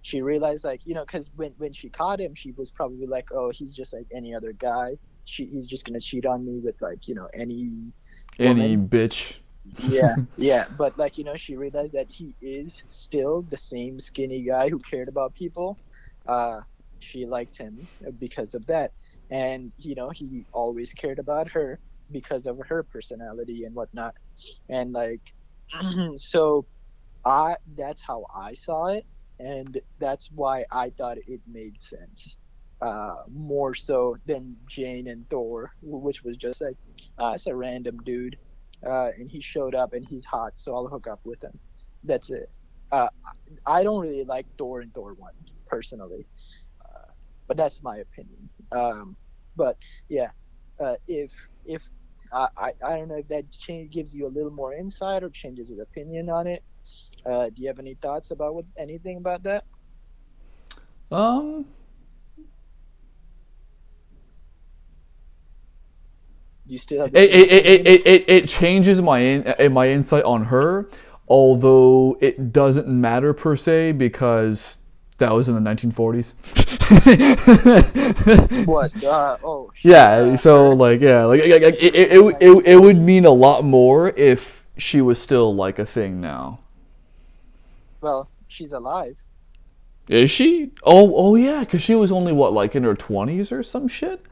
she realized, like, because when she caught him, she was probably like, oh, he's just like any other guy. He's just gonna cheat on me with, like, any Any woman. bitch. yeah, but like she realized that he is still the same skinny guy who cared about people. Uh, she liked him because of that, and he always cared about her because of her personality and whatnot, and like, so I that's how I saw it, and that's why I thought it made sense. More so than Jane and Thor, which was just like, it's a random dude, and he showed up and he's hot, so I'll hook up with him. That's it. Uh, I don't really like Thor and Thor one personally, but that's my opinion. But yeah, if I don't know if that change gives you a little more insight or changes your opinion on it. Do you have any thoughts about anything about that? Um, Do you still have the it same it, it, opinion? it, it it changes my insight on her, although it doesn't matter per se because that was in the 1940s. What? Oh, Yeah, so her. like yeah, The it would 1940s. mean a lot more if she was still like a thing now. Well, she's alive. Is she? Oh yeah, because she was only what, like in her 20s or some shit.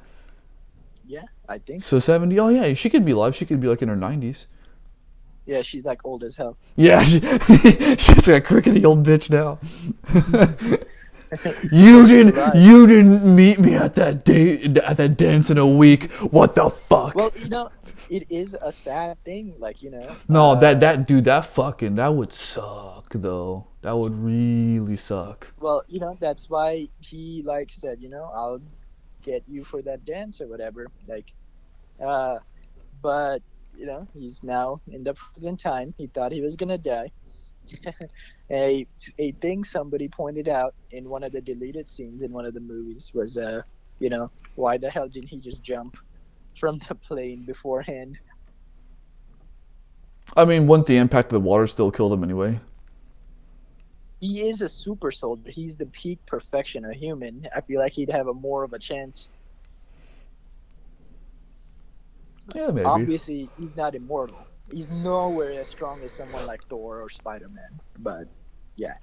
Yeah, I think So so. 70. Oh yeah, she could be alive. She could be like in her 90s. Yeah, she's like old as hell. Yeah, she's like a crickety old bitch now. But she's alive. You didn't meet me at that date at that dance in a week. What the fuck? Well, it is a sad thing. Like, No, that dude, that would suck though. That would really suck. well, that's why he like said, I'll get you for that dance or whatever. Like, uh, but he's now in the present time. He thought he was gonna die. A thing somebody pointed out in one of the deleted scenes in one of the movies was, why the hell didn't he just jump from the plane beforehand? I mean, wouldn't the impact of the water still killed him anyway? He is a super soldier. He's the peak perfection of human. I feel like he'd have a more of a chance. Yeah, maybe. Obviously, he's not immortal. He's nowhere as strong as someone like Thor or Spider-Man. But yeah,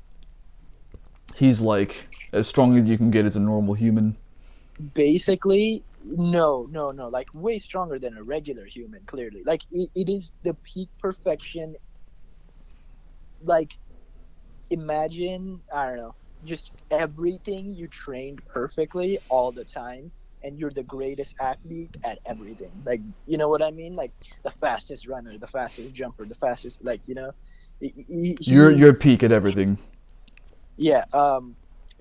He's like as strong as you can get as a normal human. basically, no, no, no. Like way stronger than a regular human. Clearly, like it is the peak perfection. Like, imagine, I don't know, just everything you trained perfectly all the time, and you're the greatest athlete at everything. Like, you know what I mean? Like the fastest runner, the fastest jumper, the fastest, like, You're he's, peak at everything. yeah.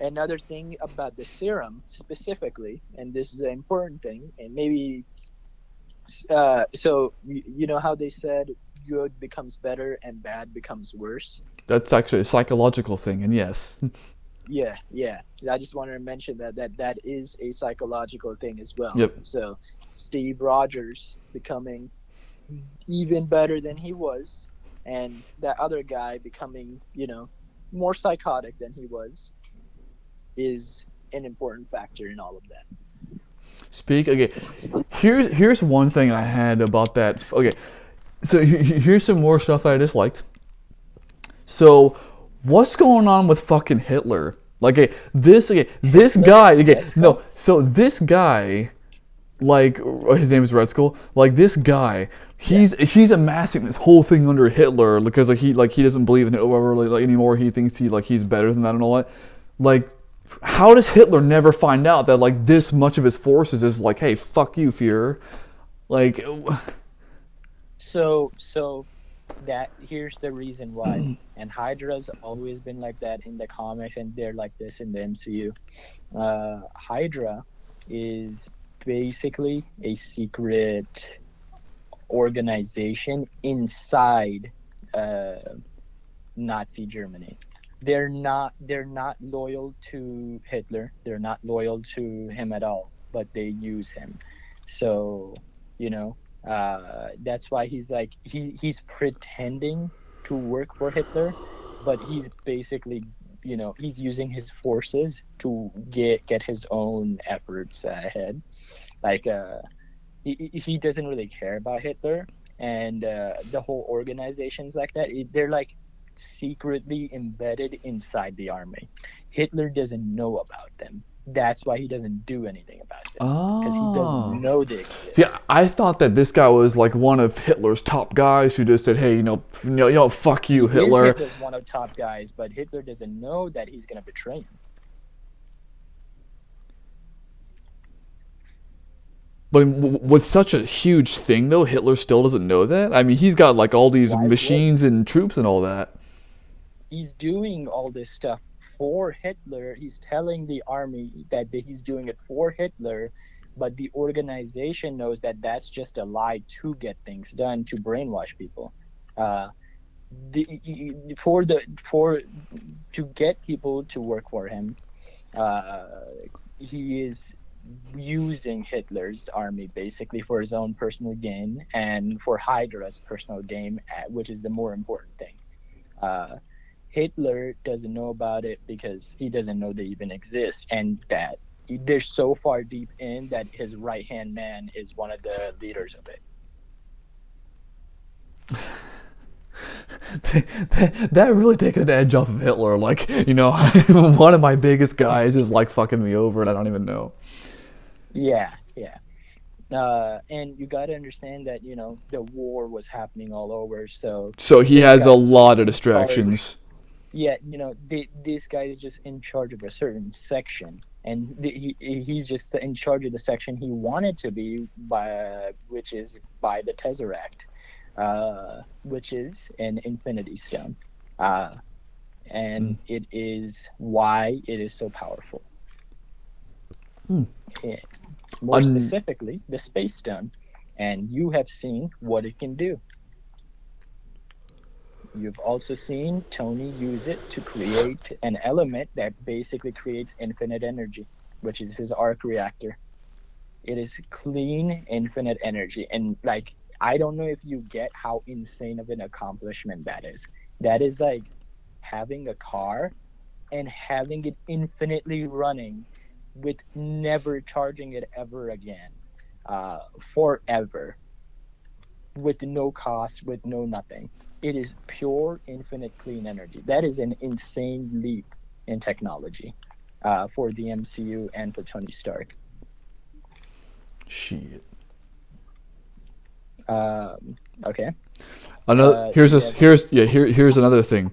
Another thing about the serum specifically, and this is an important thing, and maybe, so you know how they said good becomes better and bad becomes worse. That's actually a psychological thing, and yes. Yeah, yeah. I just wanted to mention that is a psychological thing as well. Yep. So Steve Rogers becoming even better than he was, and that other guy becoming, more psychotic than he was, is an important factor in all of that. Speak. Okay. Here's one thing I had about that. Okay. So here's some more stuff that I disliked. So, what's going on with fucking Hitler? Like, this Hitler, guy. Okay, Red Skull. no. So this guy, like, his name is Red Skull. Like this guy, Yeah. he's amassing this whole thing under Hitler because he doesn't believe in Hitler really, like, anymore. He thinks he's better than that and all that. Like, how does Hitler never find out that like this much of his forces is like, hey, fuck you, Führer? Like, So that here's the reason why. And Hydra's always been like that in the comics, and they're like this in the MCU. Hydra is basically a secret organization inside uh, Nazi Germany. They're not loyal to Hitler. They're not loyal to him at all, but they use him. So, you know, that's why he's like he's pretending to work for Hitler, but he's basically, he's using his forces to get his own efforts ahead. Like, he doesn't really care about Hitler, and the whole organizations like that, they're like secretly embedded inside the army. Hitler doesn't know about them. That's why he doesn't do anything about them, because he doesn't Oh. know they See, exist. I thought that this guy was like one of Hitler's top guys who just said, "Hey, fuck you, He is Hitler." Hitler's one of top guys, but Hitler doesn't know that he's gonna betray him. But with such a huge thing, though, Hitler still doesn't know that. I mean, he's got like all these Why would machines and troops and all that. he's doing all this stuff for Hitler? He's telling the army that he's doing it for Hitler, but the organization knows that that's just a lie to get things done, to brainwash people. Uh, for to get people to work for him, uh, he is using Hitler's army basically for his own personal gain and for Hydra's personal gain, which is the more important thing. Uh, Hitler doesn't know about it because he doesn't know they even exist, and that they're so far deep in that his right hand man is one of the leaders of it. That really takes an edge off of Hitler. Like, one of my biggest guys is like fucking me over, and I don't even know. Yeah, yeah. And you got to understand that the war was happening all over, so So he this has guy a lot of in charge. distractions. Yeah, this guy is just in charge of a certain section, and he's just in charge of the section he wanted to be by, which is by the Tesseract, which is an Infinity Stone, and it is why it is so powerful. Hmm. More specifically, the Space Stone, and you have seen what it can do. You've also seen Tony use it to create an element that basically creates infinite energy, which is his arc reactor. It is clean, infinite energy. And like, I don't know if you get how insane of an accomplishment that is. That is like having a car and having it infinitely running with never charging it ever again, forever, with no cost, with no nothing. It is pure, infinite, clean energy. That is an insane leap in technology for the MCU and for Tony Stark. Shit. Okay. Another here's another thing.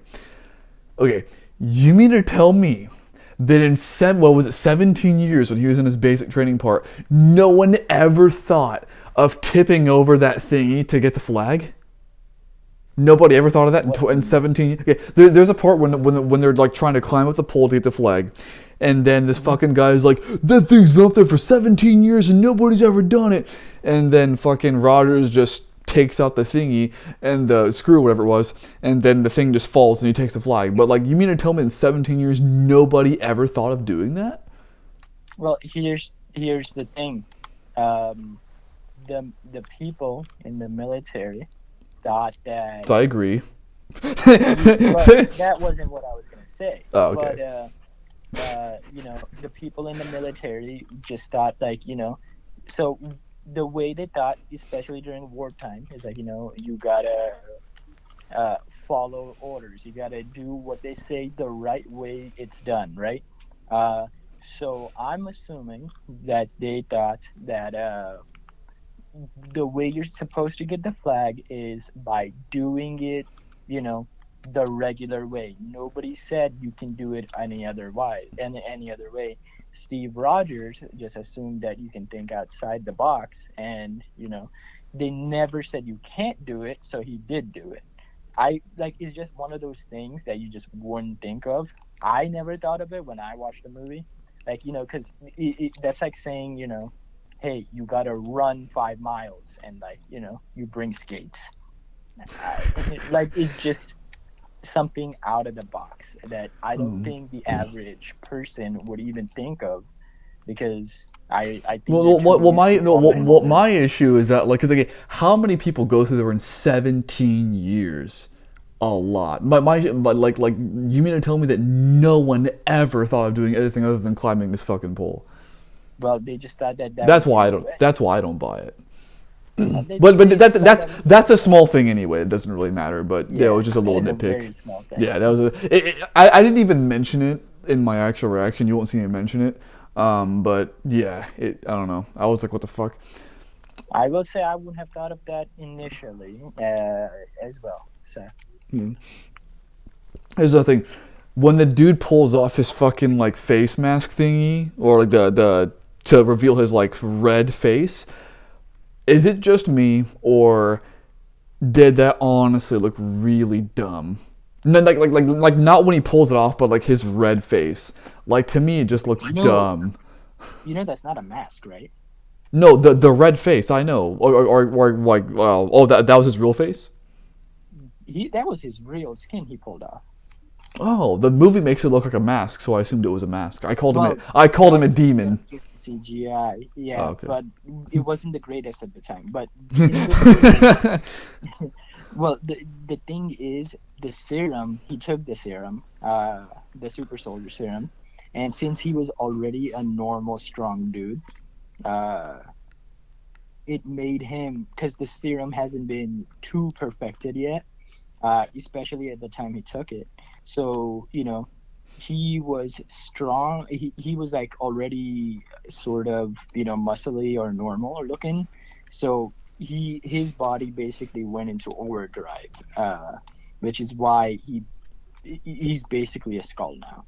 Okay, you mean to tell me that in 17 years when he was in his basic training part, no one ever thought of tipping over that thingy to get the flag? Nobody ever thought of that in 17. Okay, there's a part when they're like trying to climb up the pole to get the flag, and then this fucking guy is like, that thing's been up there for 17 years and nobody's ever done it. And then fucking Rogers just takes out the thingy and the screw, whatever it was, and then the thing just falls and he takes the flag. But like, you mean to tell me in 17 years nobody ever thought of doing that? Well, here's the thing. The people in the military thought that. So I agree. But that wasn't what I was gonna say. Oh, okay. But the people in the military just thought like so the way they thought, especially during wartime, is like you gotta follow orders. You gotta do what they say the right way it's done, right? So I'm assuming that they thought that the way you're supposed to get the flag is by doing it, the regular way. Nobody said you can do it any other way. Steve Rogers just assumed that you can think outside the box, and they never said you can't do it, so he did do it. It's just one of those things that you just wouldn't think of. I never thought of it when I watched the movie, because that's like saying, hey, you gotta run 5 miles, and you bring skates. It's just something out of the box that I don't think the average person would even think of, because I think what my issue is that, like, because again, how many people go through there in 17 years? A lot. But you mean to tell me that no one ever thought of doing anything other than climbing this fucking pole? Well, they just thought that That's why I don't buy it. But They just thought that was that's a small thing anyway. It doesn't really matter. But yeah, it yeah, was just a that little is a nitpick. very small thing. Yeah, that was I didn't even mention it in my actual reaction. You won't see me mention it. But yeah, I don't know. I was like, what the fuck? I will say I wouldn't have thought of that initially, as well. So Hmm. Here's the thing. When the dude pulls off his fucking like face mask thingy, or like the to reveal his like red face, is it just me, or did that honestly look really dumb? No, like not when he pulls it off, but like his red face. Like to me, it just looks you know, dumb. that's not a mask, right? No, the red face. I know, or like oh that was his real face. That was his real skin he pulled off. Oh, the movie makes it look like a mask, so I assumed it was a mask. Well, I called him a that's demon. just CGI, Oh, yeah, okay. but it wasn't the greatest at the time. But in the movie, well, the thing is, the serum he took the super soldier serum, and since he was already a normal strong dude, uh, it made him because the serum hasn't been too perfected yet, especially at the time he took it. So he was strong. He was like already sort of muscly or normal or looking. So his body basically went into overdrive, which is why he's basically a skull now.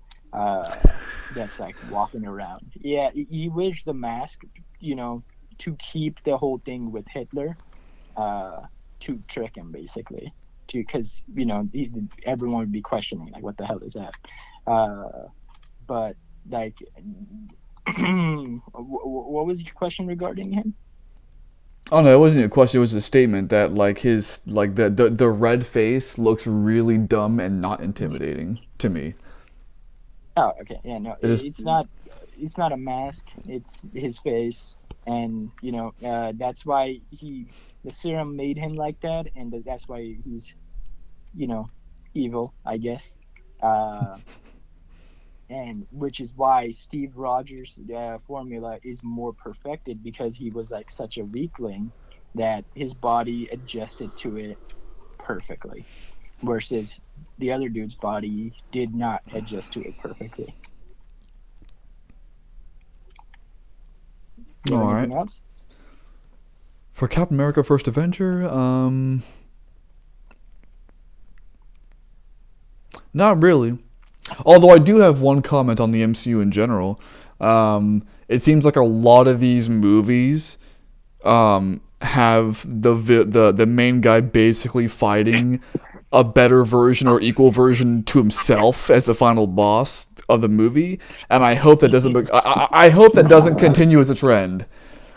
That's like walking around. Yeah, he wears the mask, you know, to keep the whole thing with Hitler, uh, to trick him basically, to because everyone would be questioning like, what the hell is that? Uh, but like, what was your question regarding him? Oh no, it wasn't a question. It was a statement that like his like the red face looks really dumb and not intimidating to me. Oh, okay. Yeah, no, It is. it's not. It's not a mask. It's his face, and that's why the serum made him like that, and that's why he's you know evil, I guess. Uh, and which is why Steve Rogers' formula is more perfected because he was like such a weakling that his body adjusted to it perfectly, versus the other dude's body did not adjust to it perfectly. You have All right. anything else? For Captain America: First Avenger, not really. Although I do have one comment on the MCU in general. It seems like a lot of these movies have the main guy basically fighting a better version or equal version to himself as the final boss of the movie, and I hope that doesn't. I hope that doesn't continue as a trend.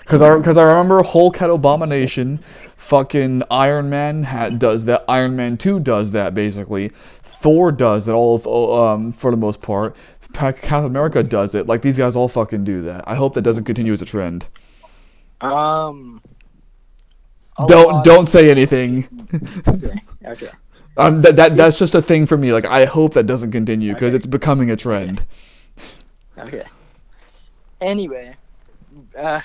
Cause I remember Hulk had Abomination, fucking Iron Man does that. Iron Man 2 does that basically. Thor does it for the most part. Captain America does it. Like these guys all fucking do that. I hope that doesn't continue as a trend. Um, a lot of Don't say anything. okay, okay, That's just a thing for me. Like I hope that doesn't continue because okay, it's becoming a okay, trend. okay. Anyway, uh,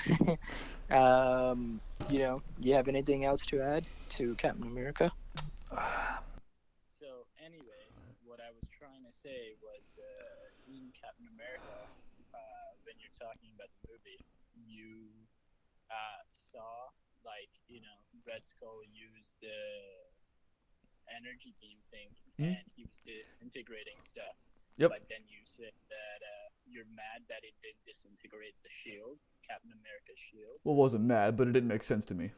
you have anything else to add to Captain America? So anyway, what I was trying to say was, in Captain America, when you're talking about the movie, you saw like Red Skull use the energy beam thing, Hmm? and he was disintegrating stuff. Yep. But then you said that you're mad that it didn't disintegrate the shield, Captain America's shield. Well, wasn't mad, but it didn't make sense to me.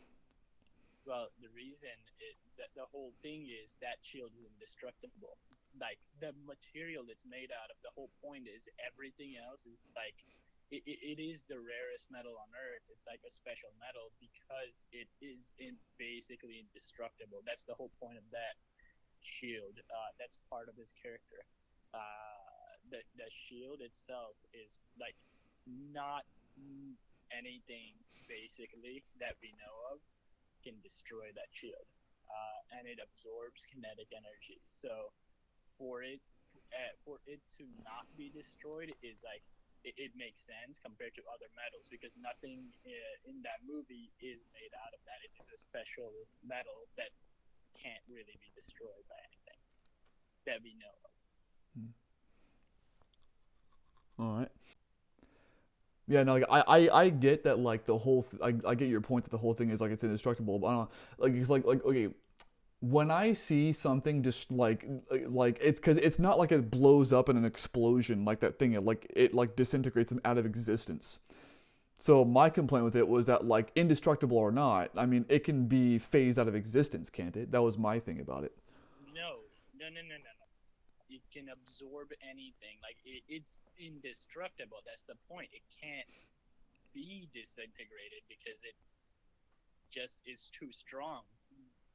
Well, the reason that the whole thing is that shield is indestructible. Like the material it's made out of, the whole point is everything else is like it is the rarest metal on Earth. It's like a special metal because it is basically indestructible. That's the whole point of that shield. That's part of his character. The shield itself is like not anything basically that we know of can destroy that shield, and it absorbs kinetic energy. So for it to not be destroyed is like it makes sense compared to other metals because nothing in that movie is made out of that. It is a special metal that can't really be destroyed by anything that we know of. All right. Yeah, no, like I get that like the whole I get your point that the whole thing is like it's indestructible, but I don't know, like it's like okay, when I see something just like it's because it's not like it blows up in an explosion like that thing it like disintegrates them out of existence. So my complaint with it was that like indestructible or not, I mean it can be phased out of existence, can't it? That was my thing about it. No, no. It can absorb anything. Like it's indestructible. That's the point. It can't be disintegrated because it just is too strong.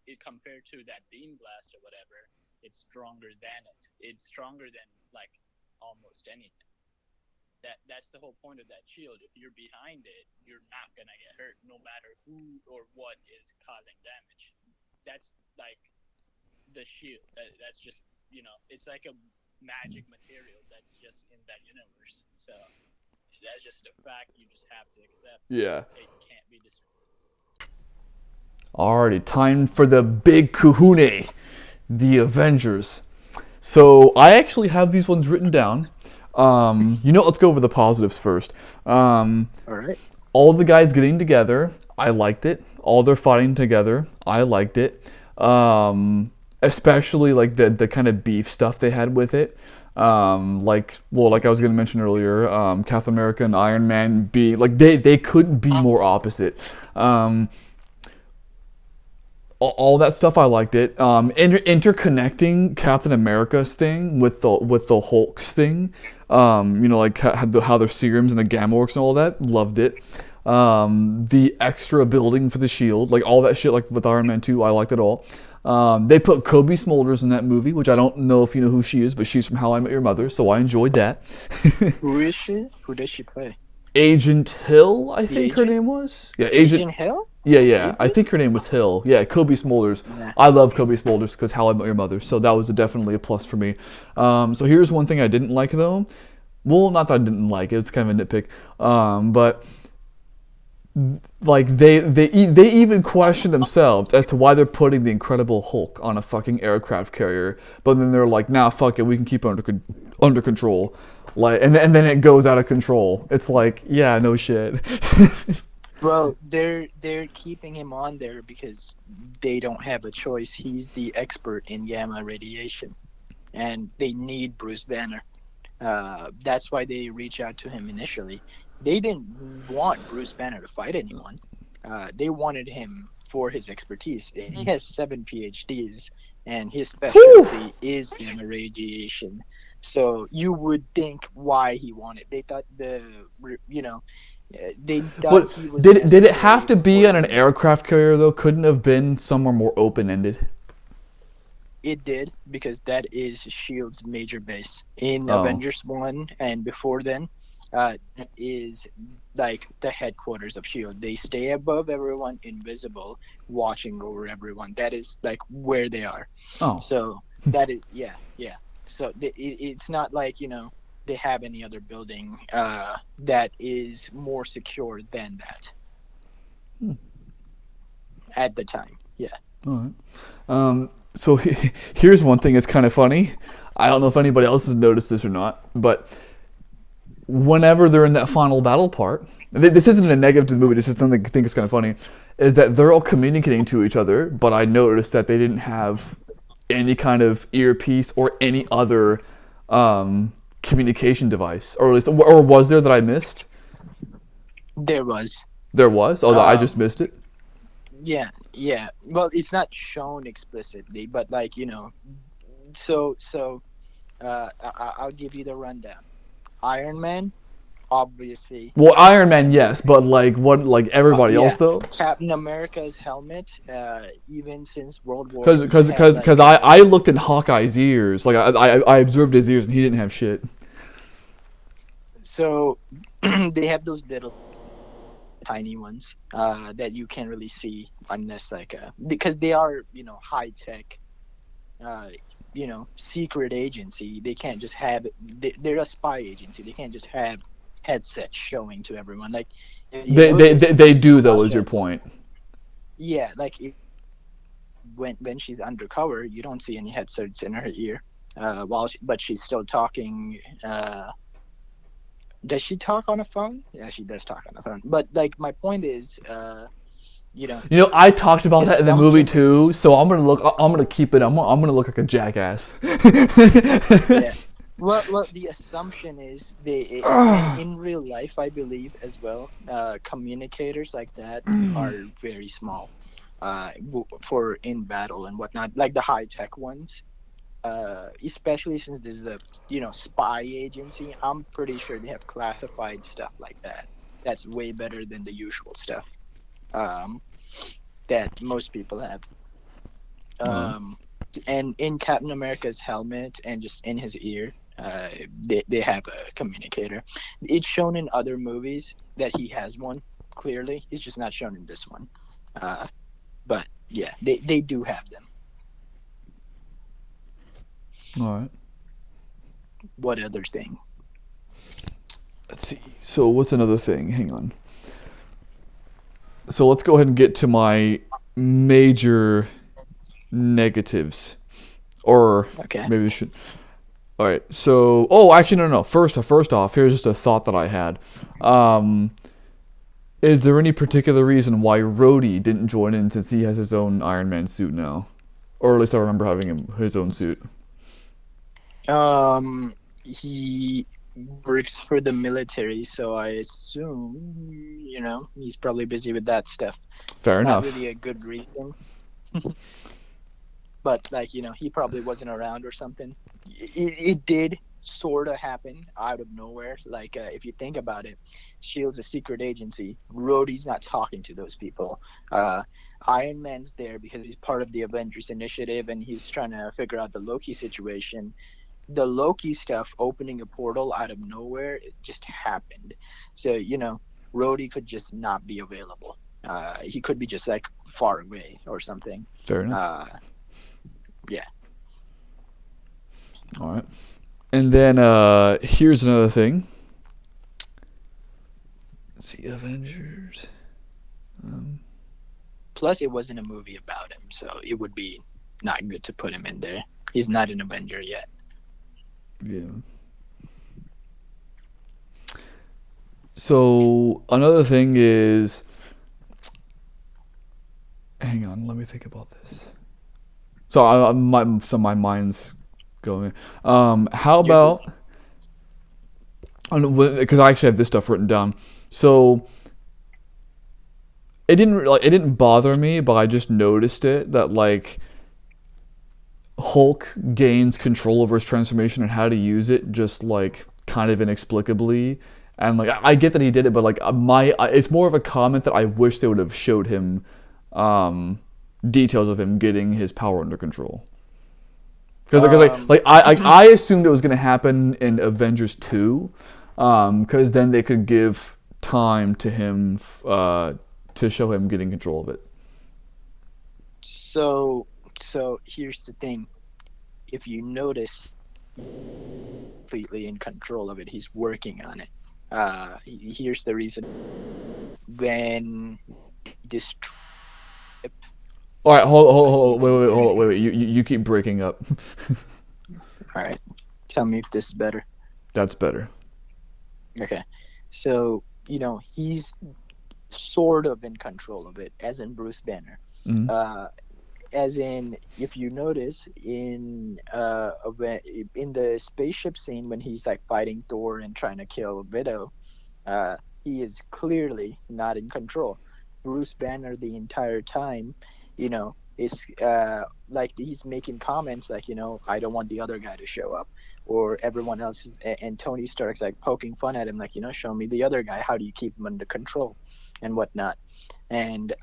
It compared to that beam blast or whatever, it's stronger than it. It's stronger than like almost anything. That's the whole point of that shield. If you're behind it, you're not gonna get hurt, no matter who or what is causing damage. That's like the shield. That's just it's like a magic material that's just in that universe. So that's just a fact you just have to accept. Yeah. It can't be destroyed. Alrighty, time for the big kahune, the Avengers. So I actually have these ones written down. Let's go over the positives first. All right. All the guys getting together, I liked it. All their fighting together, I liked it. Especially like the kind of beef stuff they had with it. Like I was gonna mention earlier, Captain America and Iron Man be like they couldn't be more opposite. All that stuff I liked it. Interconnecting Captain America's thing with the Hulk's thing. Like how their serums and the gamma works and all that. Loved it. The extra building for the shield, like all that shit, like with Iron Man 2, I liked it all. They put Kobe Smulders in that movie, which I don't know if you know who she is, but she's from How I Met Your Mother, so I enjoyed that. Who is she? Who does she play? Agent Hill, I think her name was. Yeah, Agent Hill? Yeah. I think her name was Hill. Yeah, Kobe Smulders. Nah. I love Kobe Smulders because How I Met Your Mother, so that was definitely a plus for me. So here's one thing I didn't like though. Well, not that I didn't like it. It's kind of a nitpick. But like they even question themselves as to why they're putting the Incredible Hulk on a fucking aircraft carrier, but then they're like, nah, fuck it, we can keep it under control. Like, and then it goes out of control. It's like, yeah, no shit. Well, they're keeping him on there because they don't have a choice. He's the expert in gamma radiation, and they need Bruce Banner. That's why they reach out to him initially. They didn't want Bruce Banner to fight anyone. They wanted him for his expertise. He has 7 PhDs, and his specialty is gamma radiation. So you would think why he wanted. They thought they thought he was. Did it have to be on an aircraft carrier though? Couldn't have been somewhere more open ended. It did, because that is Shield's major base in Avengers 1 and before then. That is like the headquarters of Shield. They stay above everyone, invisible, watching over everyone. That is like where they are. Oh. So that is yeah. So it's not like they have any other building that is more secure than that at the time. Yeah. All right. So here's one thing that's kind of funny. I don't know if anybody else has noticed this or not, but whenever they're in that final battle part, this isn't a negative to the movie, this is something I think is kind of funny, is that they're all communicating to each other, but I noticed that they didn't have any kind of earpiece or any other communication device, or at least, or was there that I missed? There was. There was? Oh, I just missed it? Yeah. Well, it's not shown explicitly, but like, so I'll give you the rundown. Iron Man, obviously. Well, Iron Man, yes, but like everybody else though. Captain America's helmet, even since World War. Because I looked in Hawkeye's ears, like I observed his ears, and he didn't have shit. So they have those little tiny ones that you can't really see unless because they are high tech. Secret agency. They can't just have. They're a spy agency. They can't just have headset showing to everyone. Like if you They notice do though, is your flashlights, point. yeah, like when she's undercover, you don't see any headsets in her ear. But she's still talking. Does she talk on a phone? Yeah, she does talk on the phone. But like my point is, you know, You know, I talked the about that in the movie assumption too, is, so I'm gonna keep it. I'm gonna look like a jackass. yeah. Well, the assumption is in real life, I believe as well. Communicators like that are very small, for in battle and whatnot. Like the high tech ones, especially since this is a spy agency. I'm pretty sure they have classified stuff like that. That's way better than the usual stuff um, that most people have. Alright. Um, and in Captain America's helmet and just in his ear, they have a communicator. It's shown in other movies that he has one. Clearly, it's just not shown in this one. Uh, but yeah, they do have them. All right. What other thing? Let's see. So what's another thing? Hang on. So let's go ahead and get to my major negatives, or Okay. maybe we should. All right. So, oh, actually, no, no. First off, here's just a thought that I had. Um, is there any particular reason why Rhodey didn't join in since he has his own Iron Man suit now, or at least I remember having his own suit? He works for the military, so I assume, he's probably busy with that stuff. Fair It's not enough. really a good reason, but like, he probably wasn't around or something. It did sort of happen out of nowhere. Like, if you think about it, Shield's a secret agency. Rhodey's not talking to those people. Uh, Iron Man's there because he's part of the Avengers Initiative and he's trying to figure out the Loki situation. The Loki stuff, opening a portal out of nowhere, it just happened. So, Rhodey could just not be available. He could be just like far away or something. Fair enough. Uh, yeah. All right. And then here's another thing. Let's see, Avengers. Um, Plus, it wasn't a movie about him, so it would be not good to put him in there. He's not an Avenger yet. yeah. So another thing is, hang on, let me think about this. My mind's going. How You're good. about, because I actually have this stuff written down. So it didn't bother me, but I just noticed it that like Hulk gains control over his transformation and how to use it just like kind of inexplicably. And like I get that he did it, but like it's more of a comment that I wish they would have showed him um, details of him getting his power under control. Because Um, I assumed it was gonna happen in Avengers 2, because then they could give time to him to show him getting control of it. so, so here's the thing. If you notice, completely in control of it. He's working on it. Here's the reason. When this All right, hold, even wait. You keep breaking up. all right, tell me if this is better. That's better. Okay, so he's sort of in control of it, as in Bruce Banner. Mm-hmm. Uh, as in, if you notice in the spaceship scene when he's like fighting Thor and trying to kill Widow, uh, he is clearly not in control. Bruce Banner the entire time, is like he's making comments like, I don't want the other guy to show up, or everyone else and Tony Stark's like poking fun at him like, show me the other guy. How do you keep him under control, and whatnot. And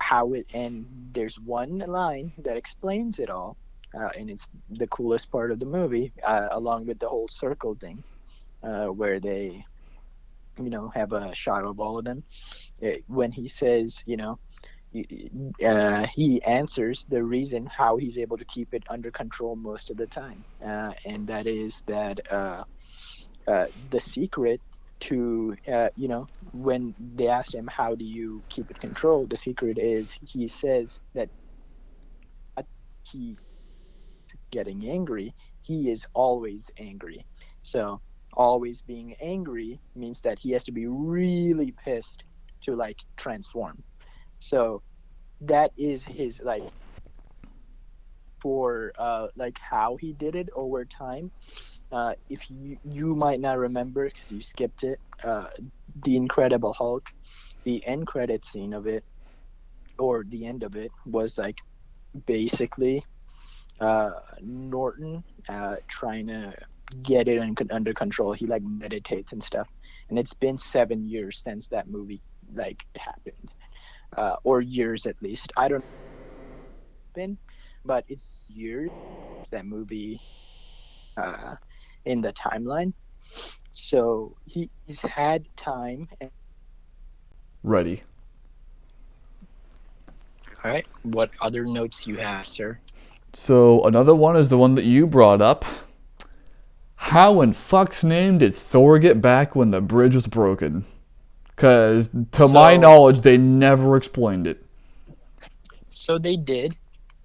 there's one line that explains it all, and it's the coolest part of the movie, along with the whole circle thing, where they have a shot of all of them. When he says, he answers the reason how he's able to keep it under control most of the time, and that is that the secret to when they asked him how do you keep it controlled, the secret is he says that he getting angry, he is always angry. So always being angry means that he has to be really pissed to like transform. So that is his like for like how he did it over time. If you might not remember because you skipped it, the Incredible Hulk, the end credit scene of it, or the end of it, was like basically Norton trying to get it under control. He like meditates and stuff, and it's been 7 years since that movie like happened, or years at least. I don't know been, but it's years that movie in the timeline. So he's had time. Ready. All right. What other notes you have, sir? So another one is the one that you brought up. How in fuck's name did Thor get back when the bridge was broken? Because to my knowledge, they never explained it. So they did,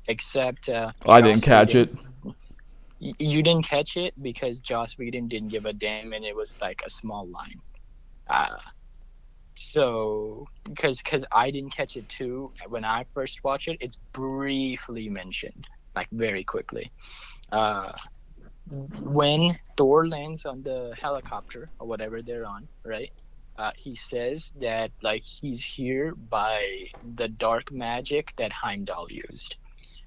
except I didn't catch it. You didn't catch it because Joss Whedon didn't give a damn, and it was like a small line. So because I didn't catch it too when I first watched it, it's briefly mentioned, like very quickly. When Thor lands on the helicopter or whatever they're on, right? He says that like he's here by the dark magic that Heimdall used.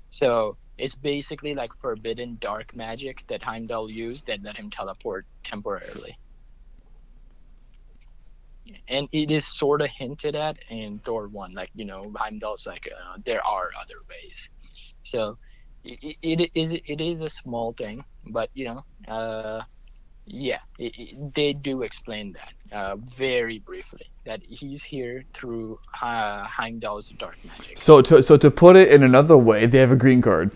So it's basically like forbidden dark magic that Heimdall used that let him teleport temporarily. And it is sort of hinted at in Thor 1, like, Heimdall's like, there are other ways. So it is a small thing, but, they do explain that very briefly, that he's here through Heimdall's dark magic. So to put it in another way, they have a green card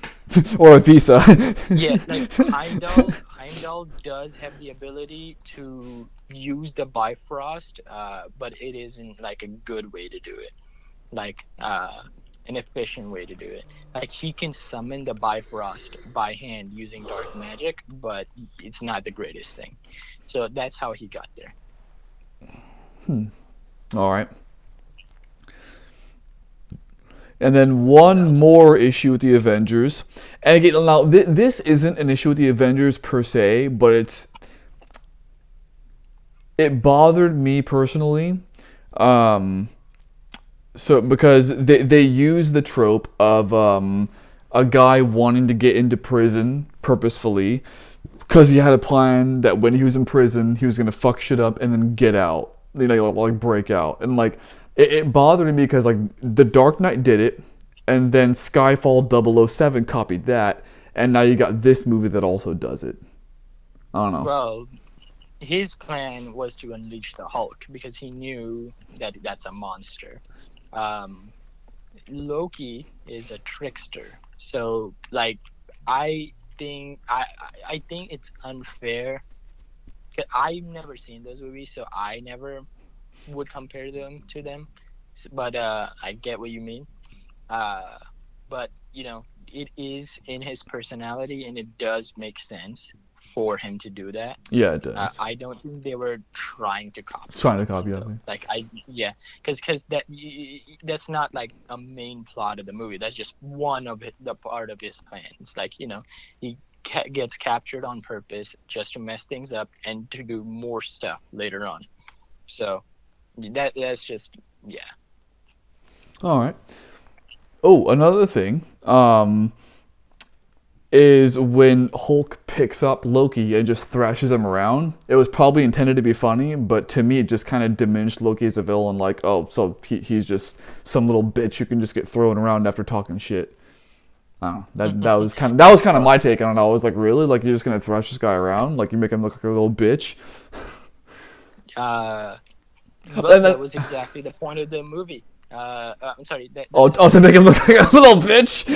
or a visa. Yeah, like Heimdall does have the ability to use the Bifrost, but it isn't like a good way to do it, like an efficient way to do it. Like he can summon the Bifrost by hand using dark magic, but it's not the greatest thing. So that's how he got there. All right. And then one more issue with the Avengers. And again, now this isn't an issue with the Avengers per se, but it bothered me personally. So because they use the trope of a guy wanting to get into prison purposefully because he had a plan that when he was in prison he was gonna fuck shit up and then get out, like break out. And like it bothered me because like The Dark Knight did it, and then Skyfall 007 copied that, and now you got this movie that also does it. I don't know. Well, his plan was to unleash the Hulk because he knew that that's a monster. Loki is a trickster, so like I think it's unfair. I've never seen those movies, so I never would compare them to them. But I get what you mean. But it is in his personality, and it does make sense for him to do that. Yeah, it does. I don't think they were trying to copy. Of it. Like because that's not like a main plot of the movie. That's just one of the part of his plan. It's like he gets captured on purpose just to mess things up and to do more stuff later on. So that's just All right. Oh, another thing. Is when Hulk picks up Loki and just thrashes him around. It was probably intended to be funny, but to me it just kind of diminished Loki as a villain. Like, oh, so he's just some little bitch who can just get thrown around after talking shit. I don't know. That was kind of my take on it. I was like, really? Like, you're just gonna thrash this guy around? Like, you make him look like a little bitch? But that was exactly the point of the movie. I'm sorry. Oh, to make him look like a little bitch.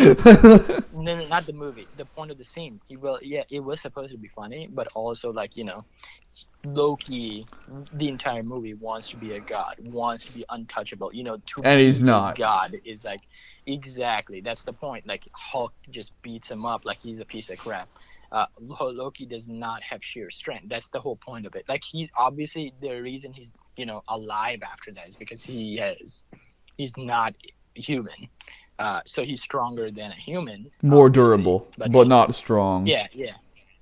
No, no, not the movie. The point of the scene. Yeah, it was supposed to be funny, but also like Loki, the entire movie wants to be a god, wants to be untouchable. To And he's be a not. god is like exactly that's the point. Like Hulk just beats him up like he's a piece of crap. Loki does not have sheer strength. That's the whole point of it. Like he's obviously the reason he's alive after that is because he's not human. So he's stronger than a human, More obviously. durable, but not strong. Yeah, yeah,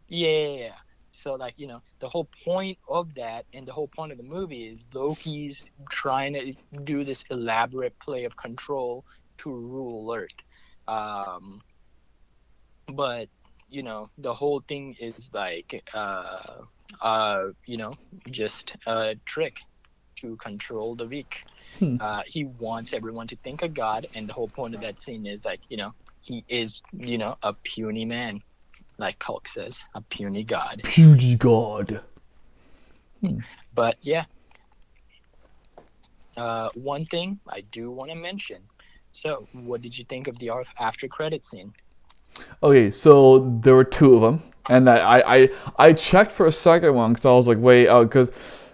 yeah. So like the whole point of that and the whole point of the movie is Loki's trying to do this elaborate play of control to rule Earth. But the whole thing is like just a trick to control the weak. He wants everyone to think of God, and the whole point of that scene is like he is a puny man, like Hulk says, a puny god. Puny god. But yeah, one thing I do want to mention. So, what did you think of the after credit scene? Okay, so there were two of them, and I checked for a second one because I was like, wait,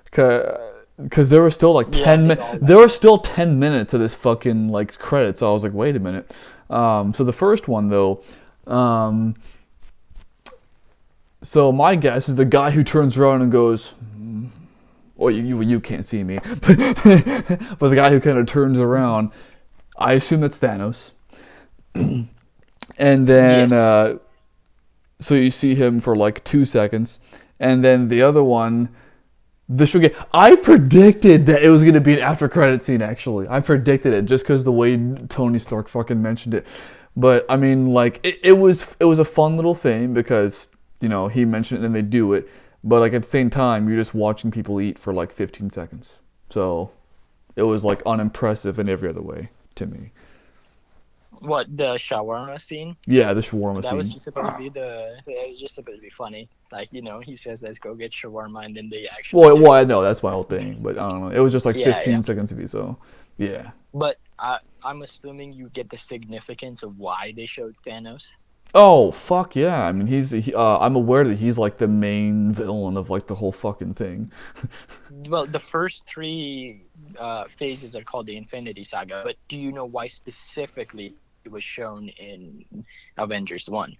because there were still like there were still 10 minutes of this fucking like credits. So I was like, wait a minute. So the first one though, so my guess is the guy who turns around and goes, oh, you can't see me, but the guy who kind of turns around, I assume that's Thanos. And then, Yes. so you see him for like 2 seconds, and then the other one, the show. I predicted that it was gonna be an after credit scene. Actually, I predicted it just because the way Tony Stark fucking mentioned it. But I mean, like it was a fun little thing because he mentioned it and they do it. But like at the same time, you're just watching people eat for like 15 seconds. So it was like unimpressive in every other way to me. What, the shawarma scene? Yeah, the shawarma That was scene. just supposed to be it was just supposed to be funny. Like, he says, let's go get shawarma, and then they actually Well, do. I know that's my whole thing, but I don't know. It was just like Yeah, 15 yeah. seconds of me, so yeah. But I'm assuming you get the significance of why they showed Thanos. Oh fuck yeah! I mean, I'm aware that he's like the main villain of like the whole fucking thing. Well, the first three phases are called the Infinity Saga, but do you know why specifically it was shown in Avengers 1?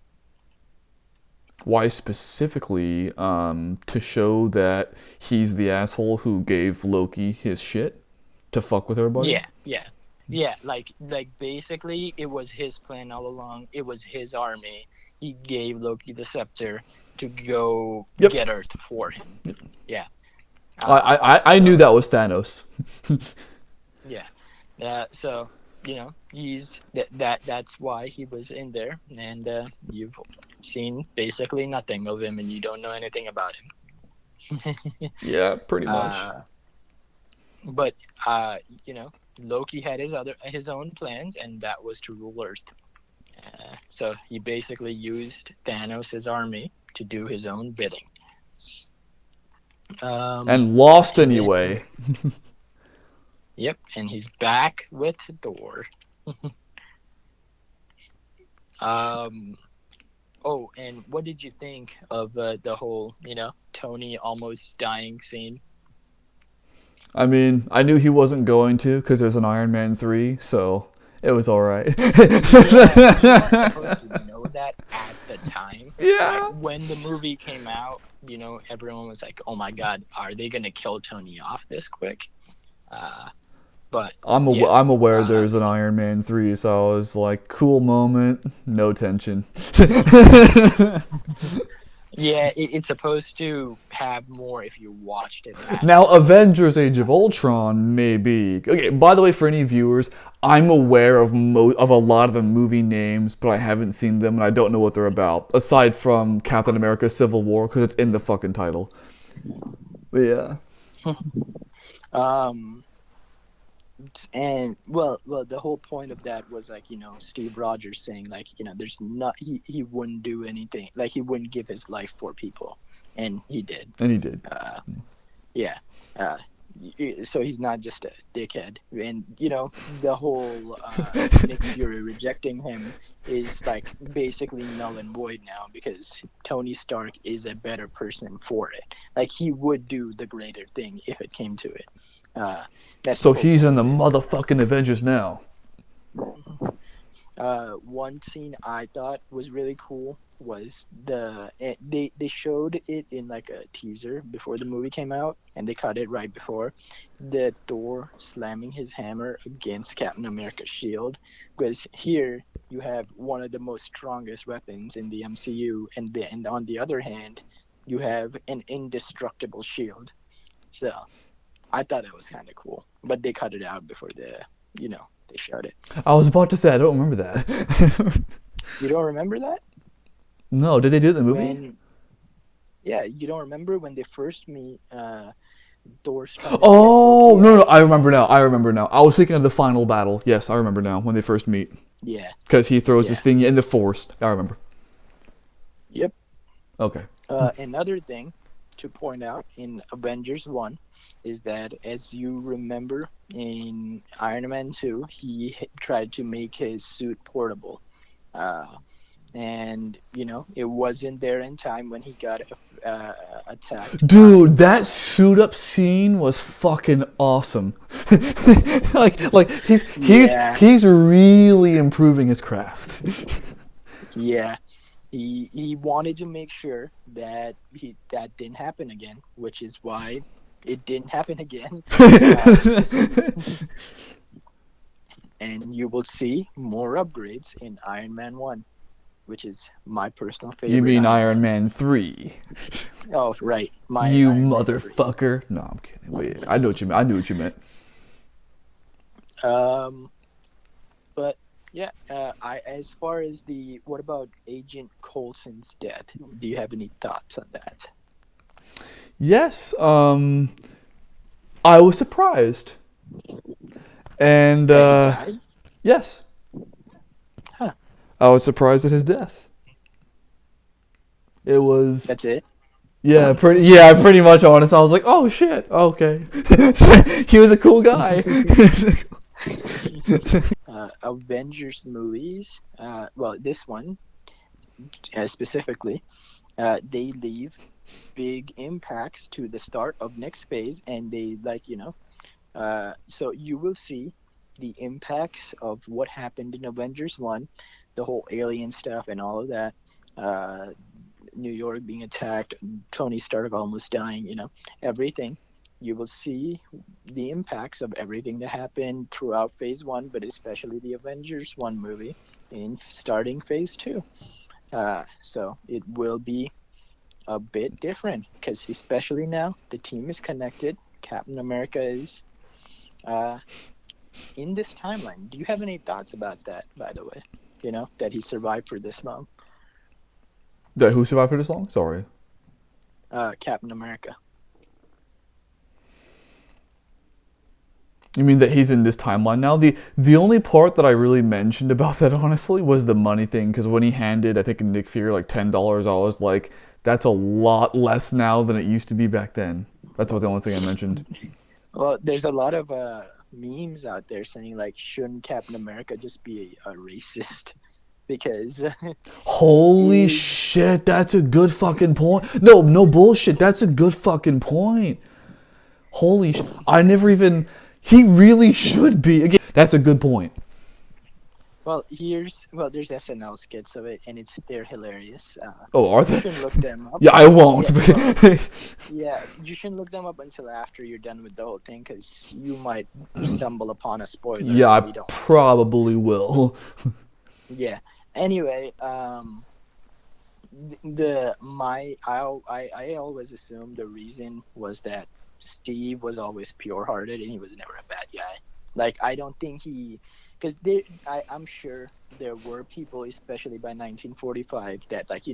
Why specifically? To show that he's the asshole who gave Loki his shit to fuck with everybody. Yeah, yeah. Yeah, like basically it was his plan all along. It was his army. He gave Loki the scepter to go Yep. get Earth for him. Yeah. I knew that was Thanos. Yeah. So, he's that's why he was in there, and you've seen basically nothing of him and you don't know anything about him. Yeah, pretty much. But Loki had his own plans, and that was to rule Earth. So he basically used Thanos' army to do his own bidding. And lost anyway. Yep, and he's back with Thor. Oh, and what did you think of the whole, Tony almost dying scene? I mean, I knew he wasn't going to because there's an Iron Man 3, so it was alright. Yeah, you weren't supposed to know that at the time. Yeah. Like, when the movie came out, everyone was like, oh my god, are they going to kill Tony off this quick? But I'm yeah, I'm aware there's an Iron Man 3, so I was like, cool moment, no tension. yeah, it's supposed to have more if you watched it back. Now, Avengers Age of Ultron may be. Okay, by the way, for any viewers, I'm aware of of a lot of the movie names, but I haven't seen them and I don't know what they're about, aside from Captain America Civil War, because it's in the fucking title. But yeah. And well, the whole point of that was like, Steve Rogers saying like, there's not he wouldn't do anything, like he wouldn't give his life for people, and he did. And he did. Yeah. So he's not just a dickhead. And the whole Nick Fury rejecting him is like basically null and void now, because Tony Stark is a better person for it. Like, he would do the greater thing if it came to it. That's the So whole he's in point the of it. motherfucking Avengers now. One scene I thought was really cool was they showed it in like a teaser before the movie came out, and they cut it right before the Thor slamming his hammer against Captain America's shield. Because here you have one of the most strongest weapons in the MCU, and on the other hand, you have an indestructible shield. So I thought it was kind of cool, but they cut it out before they showed it. I was about to say I don't remember that. You don't remember that? No, did they do it in the movie? When Yeah, you don't remember when they first meet, Thor's trying to get Oh Loki no, no, out? I remember now. I remember now. I was thinking of the final battle. Yes, I remember now when they first meet Yeah, because he throws this yeah. thing in the forest. I remember. Yep. Okay. Another thing to point out in Avengers 1 is that, as you remember, in Iron Man 2, he tried to make his suit portable. Uh, and, it wasn't there in time when he got attacked by Dude, that suit up scene was fucking awesome. like Yeah, he's really improving his craft. yeah. He wanted to make sure that that didn't happen again, which is why it didn't happen again. This And you will see more upgrades in Iron Man 1, which is my personal You favorite mean Iron Iron Man. Man 3? Oh, right, my You Iron Man 3. motherfucker. No, I'm kidding. But yeah, I know what you meant. I knew what you meant. Um, but yeah, I as far as what about Agent Coulson's death? Do you have any thoughts on that? Yes, I was surprised. And That he died? yes, Huh? I was surprised at his death. It was That's it? pretty much honest. I was like, "Oh shit. Okay." He was a cool guy. Avengers movies. Well, this one specifically, they leave big impacts to the start of next phase, and they so you will see the impacts of what happened in Avengers 1, the whole alien stuff and all of that, uh, New York being attacked, Tony Stark almost dying, everything. You will see the impacts of everything that happened throughout phase 1, but especially the Avengers 1 movie in starting phase 2. So it will be a bit different, because especially now the team is connected. Captain America is uh, in this timeline. Do you have any thoughts about that, by the way? That he survived for this long. Who survived for this long? Sorry. Captain America. You mean that he's in this timeline now? The only part that I really mentioned about that honestly was the money thing, because when he handed I think Nick Fury like $10, I was like, that's a lot less now than it used to be back then. That's about the only thing I mentioned. Well, there's a lot of memes out there saying, like, shouldn't Captain America just be a racist? Because Holy he, shit, that's a good fucking point. No, no bullshit. That's a good fucking point. I never even. He really should be. Again, that's a good point. there's SNL skits of it, and they're hilarious. Oh, are You they? shouldn't look them up. Yeah, I won't. Yeah, well, yeah, you shouldn't look them up until after you're done with the whole thing, because you might stumble upon a spoiler, Yeah, I and we don't want that. probably will. Yeah. Anyway, I always assumed the reason was that Steve was always pure-hearted and he was never a bad guy. Like, I don't think because I'm sure there were people, especially by 1945, that, like,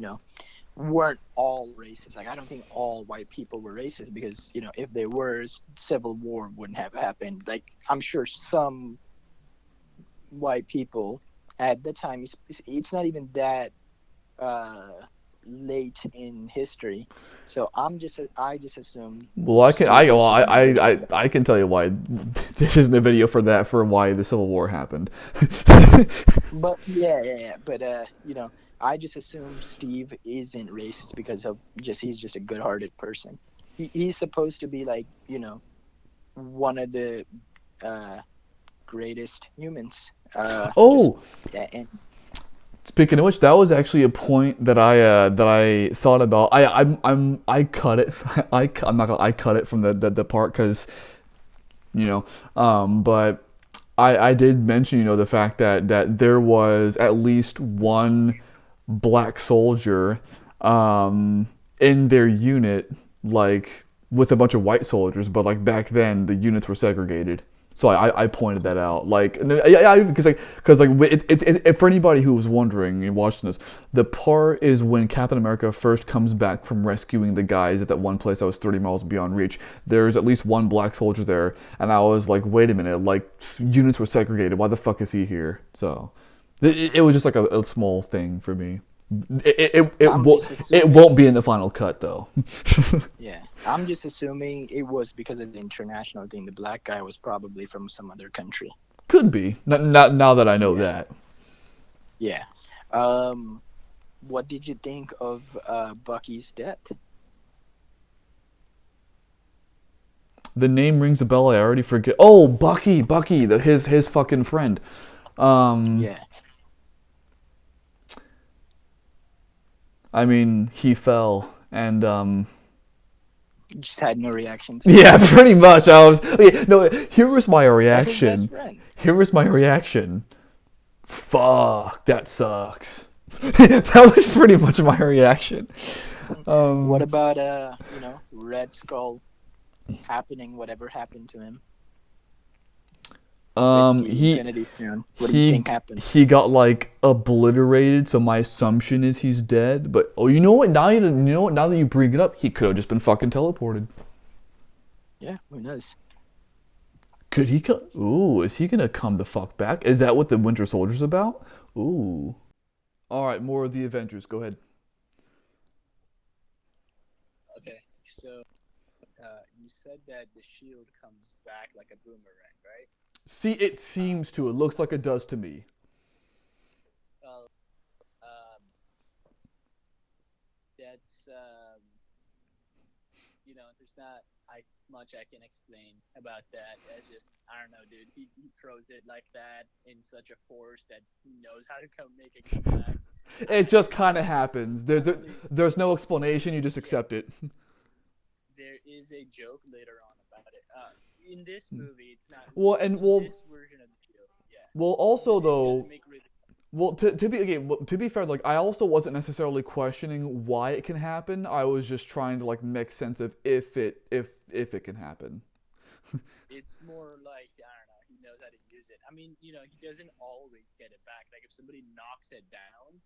weren't all racist. Like, I don't think all white people were racist, because if they were, Civil War wouldn't have happened. Like, I'm sure some white people at the time, it's not even that late in history. So I just assume Well, I can Steve was just in a good heart. I can tell you why this isn't a video for that for why the Civil War happened. But yeah. But I just assume Steve isn't racist because of just he's just a good-hearted person. He's supposed to be like, one of the uh greatest humans. Just Oh, yeah, and speaking of which, that was actually a point that I thought about. I cut it. I'm not gonna I cut it from the part because you know, but I did mention the fact that there was at least one black soldier in their unit, like with a bunch of white soldiers, but like back then the units were segregated. So I pointed that out, like, yeah, because like for anybody who was wondering and watching this, the part is when Captain America first comes back from rescuing the guys at that one place that was 30 miles beyond reach. There's at least one black soldier there, and I was like, wait a minute, like units were segregated. Why the fuck is he here? So it was just like a small thing for me. I'm just It assuming. won't be in the final cut though. Yeah, I'm just assuming it was because of the international thing. The black guy was probably from some other country. Could be. Not now that I know Yeah, that. yeah. Um, what did you think of Bucky's death? The name rings a bell. I already forget. Oh, Bucky, his fucking friend. Um, Yeah, I mean, he fell, and just had no reaction to it. yeah, pretty much. I was okay, no. Here was my That's his best reaction. friend. Here was my reaction. Fuck, that sucks. That was pretty much my reaction. What Um, about Red Skull happening? Whatever happened to him with the he Infinity Stone? What do you he think happened? he got like obliterated. So my assumption is he's dead. But oh, you know what? Now that you bring it up, he could have just been fucking teleported. Yeah, who knows? Could he come? Ooh, is he gonna come the fuck back? Is that what the Winter Soldier's about? Ooh. All right, more of the Avengers. Go ahead. Okay, so you said that the shield comes back like a boomerang, right? See, it Um, seems to. It looks like it does to me. well, um, that's there's not much I can explain about that. It's just I don't know, dude. He throws it like that in such a force that he knows how to make it come back. It I just think kind of happens. only There's no explanation. You just accept yes, it. there is a joke later on about it. In this movie, it's not Well, and in well, this version of the shield. Yeah, well. Also, it doesn't though, make really. well, to be again, to be fair, like I also wasn't necessarily questioning why it can happen. I was just trying to like make sense of if it can happen. It's more like I don't know. He knows how to use it. I mean, he doesn't always get it back. Like if somebody knocks it down,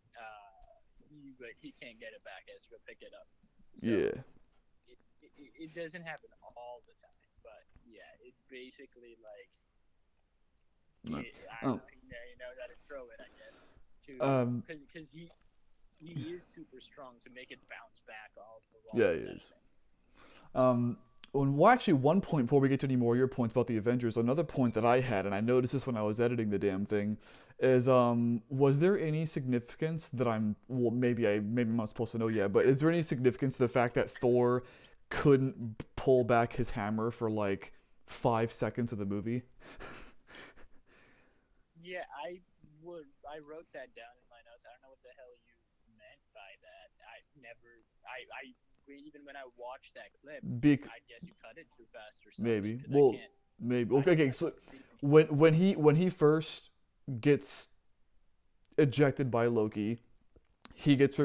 he can't get it back. He has to go pick it up. So Yeah. it doesn't happen all the time. But yeah, it basically like No. I don't Um. know. He knows how to throw it. I guess to Um. because he is super strong to make it bounce back all the Yeah, walls it and is. everything. Well, actually, one point before we get to any more of your points about the Avengers, another point that I had, and I noticed this when I was editing the damn thing, is was there any significance that well, maybe I'm not supposed to know yet, but is there any significance to the fact that Thor couldn't pull back his hammer for like 5 seconds of the movie? Yeah, I wrote that down in my notes. I don't know what the hell you meant by that. I never. Even when I watched that clip, Bec- I guess you cut it too fast or something Maybe. because I Well, can't. maybe. Okay. I So can't see anything. when he first gets ejected by Loki, he gets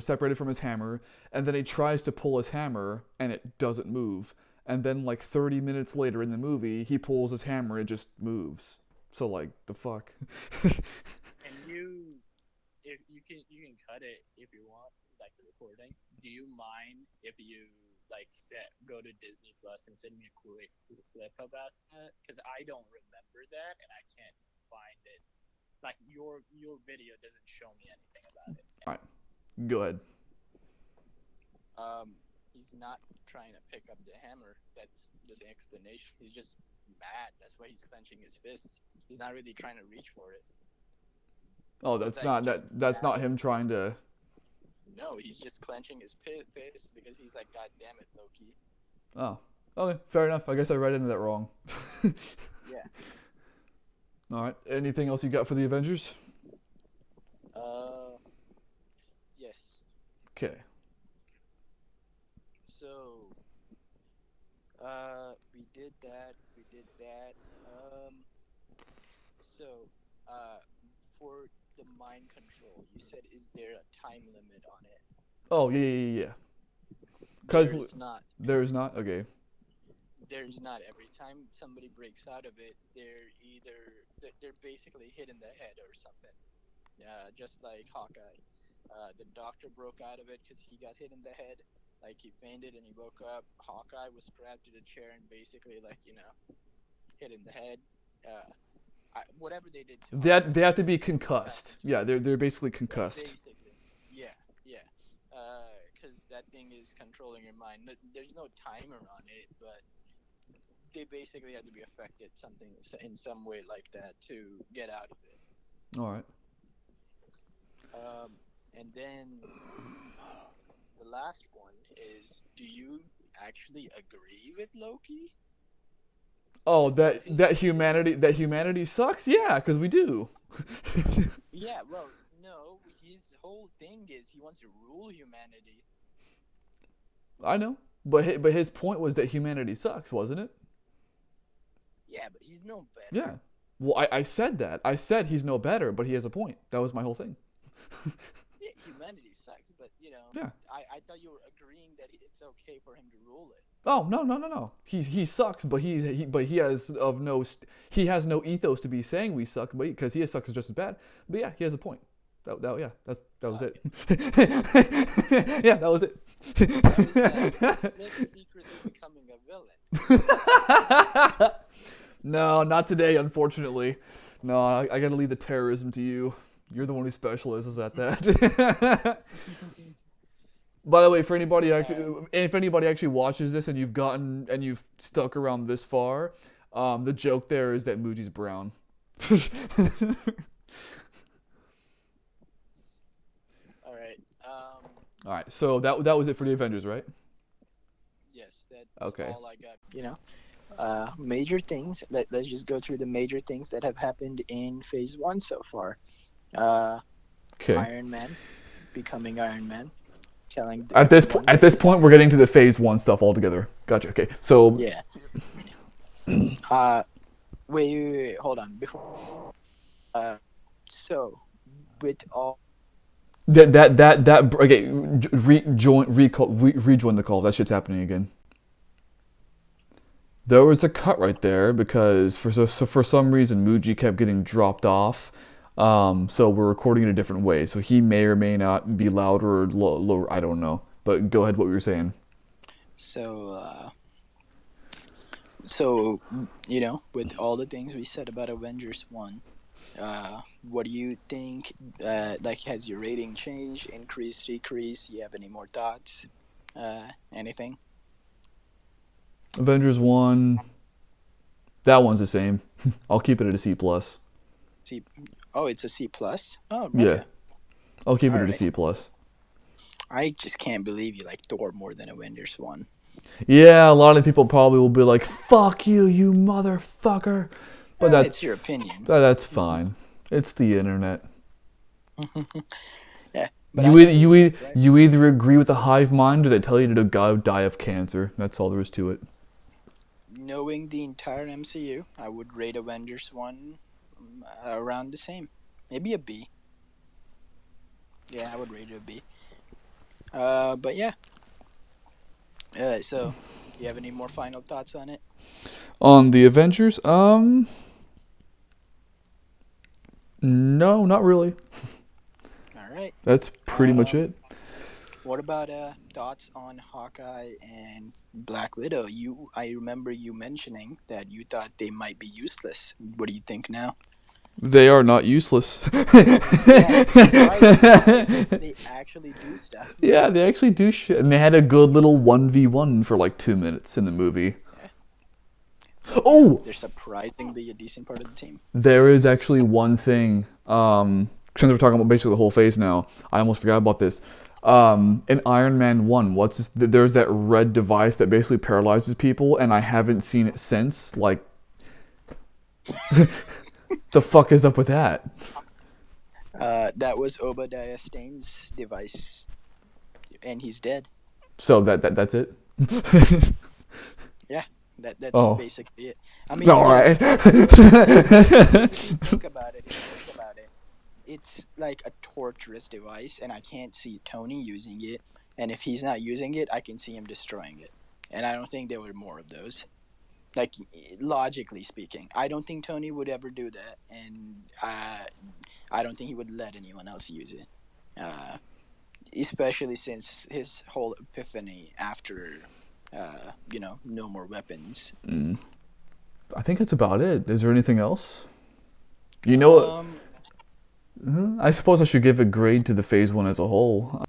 separated from his hammer, and then he tries to pull his hammer, and it doesn't move. And then, like 30 minutes later in the movie, he pulls his hammer, and it just moves. So, like, the fuck? And if you can cut it if you want, like the recording. Do you mind if you go to Disney Plus and send me a quick clip about that? Because I don't remember that and I can't find it. Like your video doesn't show me anything about it Alright, anymore. go ahead. He's not trying to pick up the hammer. That's just an explanation. He's just mad. That's why he's clenching his fists. He's not really trying to reach for it. Oh, He's that's like not just that. That's mad. not him trying to. No, he's just clenching his fist because he's like, God damn it, Loki. Oh, okay, fair enough. I guess I read into that wrong. Yeah. All right. Anything else you got for the Avengers? Uh, yes. Okay. So, we did that. We did that. So, uh, for the mind control, you said, is there a time limit on it? Oh yeah. Cause There's not. there's not. Okay. There's not. Every time somebody breaks out of it, they're basically hit in the head or something. Just like Hawkeye. The doctor broke out of it because he got hit in the head. Like he fainted and he woke up. Hawkeye was strapped to the chair and basically like hit in the head. Whatever they did to Hawkeye, They have to be basically concussed. happened. Yeah, they're basically Yeah, concussed. basically. Yeah, yeah. Because that thing is controlling your mind. There's no timer on it, but they basically had to be affected something in some way like that to get out of it. All right. And then the last one is: do you actually agree with Loki? Oh, So that humanity sucks. Yeah, because we do. yeah, well, no, his whole thing is he wants to rule humanity. I know, but his point was that humanity sucks, wasn't it? Yeah, but he's no better. Yeah. Well, I said that. I said he's no better, but he has a point. That was my whole thing. Yeah, humanity sucks, but Yeah. I thought you were agreeing that it's okay for him to rule it. Oh no. He sucks, but he has he has no ethos to be saying we suck, but because he sucks just as bad. But yeah, he has a point. Yeah, that was it. Yeah, that was it. That was Flitch secretly becoming a villain. No, not today, unfortunately. No, I gotta leave the terrorism to you. You're the one who specializes at that. By the way, for anybody if anybody actually watches this and you've stuck around this far, the joke there is that Muji's brown. All right. All right, so that was it for the Avengers, right? Yes, that's Okay. all I got. Major things. Let's just go through the major things that have happened in Phase 1 so far. Okay. Iron Man becoming Iron Man, telling At this everyone at that this he's- point, we're getting to the Phase 1 stuff altogether. Gotcha. Okay, so Yeah. Wait, hold on. Before. So with all. that okay. Rejoin the call. That shit's happening again. There was a cut right there because for some reason Muji kept getting dropped off. So we're recording it a different way. So he may or may not be louder or lower. I don't know. But go ahead. What you were saying. So, with all the things we said about Avengers 1, what do you think? Has your rating changed, increased, decreased? You have any more thoughts? Anything? Avengers 1. That one's the same. I'll keep it at a C plus. C. Oh, it's a C plus. Oh, Yeah. okay. I'll keep it at a Alright. C plus. I just can't believe you like Thor more than Avengers 1. Yeah, a lot of people probably will be like, "Fuck you, you motherfucker," but It's your opinion. that's fine. It's the internet. Yeah. But I thought it was right. You either agree with the hive mind or they tell you to go die of cancer. That's all there is to it. Knowing the entire MCU, I would rate Avengers 1 around the same. Maybe a B. Yeah, I would rate it a B. But yeah. So, do you have any more final thoughts on it? On the Avengers, no, not really. All right. That's pretty much it. What about thoughts on Hawkeye and Black Widow? I remember you mentioning that you thought they might be useless. What do you think now? They are not useless. Yeah, surprisingly, they actually do stuff. Yeah, they actually do shit. And they had a good little 1v1 for like 2 minutes in the movie. Yeah. So, Oh, they're surprisingly a decent part of the team. there is actually one thing. Since we're talking about basically the whole phase now, I almost forgot about this. In Iron Man 1, there's that red device that basically paralyzes people, and I haven't seen it since. Like, the fuck is up with that? That was Obadiah Stane's device, and he's dead. So that's it? Yeah, that's Oh. basically it. I mean, All right. if you think about it, it's like a torturous device, and I can't see Tony using it. And if he's not using it, I can see him destroying it. And I don't think there were more of those. Like, logically speaking, I don't think Tony would ever do that, and I don't think he would let anyone else use it. Uh, Especially since his whole epiphany after, no more weapons. I think that's about it. Is there anything else? You know what? Um, I suppose I should give a grade to the phase one as a whole.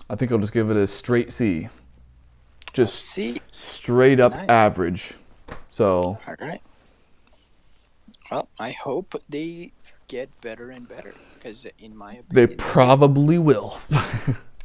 I think I'll just give it a straight C. Just see, straight up nice. average. So All right. Well, I hope they get better and better, because in my they opinion, probably will.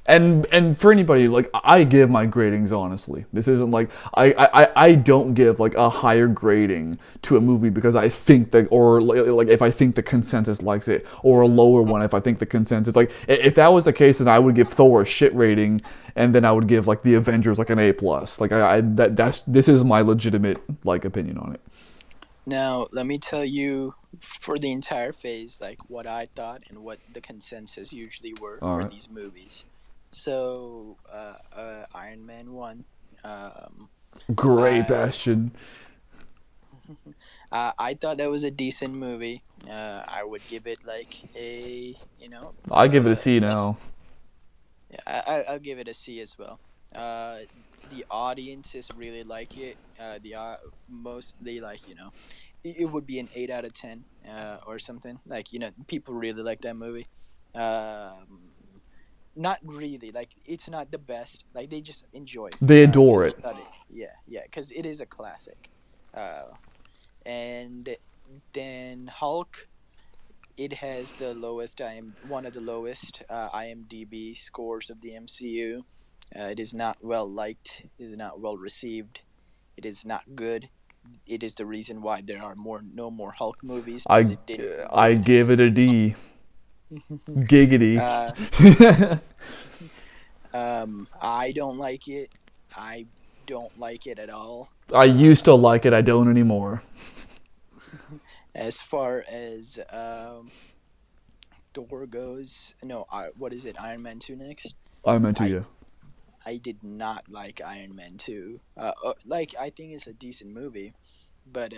And for anybody, like, I give my gradings honestly. This isn't like I don't give like a higher grading to a movie because I think that, or like if I think the consensus likes it, or a lower one if I think the consensus, like, if that was the case, then I would give Thor a shit rating, and then I would give like the Avengers like an A plus. Like, this is my legitimate like opinion on it. now let me tell you, for the entire phase, like what I thought and what the consensus usually were All for right. these movies. So, Iron Man 1, um, Great I Bastion. I thought that was a decent movie. I would give it like a, I give it a C now. yeah, I'll give it a C as well. Uh, the audiences really like it. Most they like, it would be an 8 out of 10, or something. Like, people really like that movie. Um, Not really, like, it's not the best. Like, they just enjoy it. They Because adore they it. thought it, yeah, because it is a classic. Uh, and then Hulk, it has the lowest one of the lowest IMDb scores of the MCU. It is not well liked. It is not well received. It is not good. It is the reason why there are no more Hulk movies, because I it didn't do I good. give it a D. Giggity. uh, I don't like it. I don't like it at all. I used to like it. I don't anymore. As far as Thor goes, no, what is it? Iron Man 2 next. I meant to I you. I did not like Iron Man 2. Like, I think it's a decent movie, but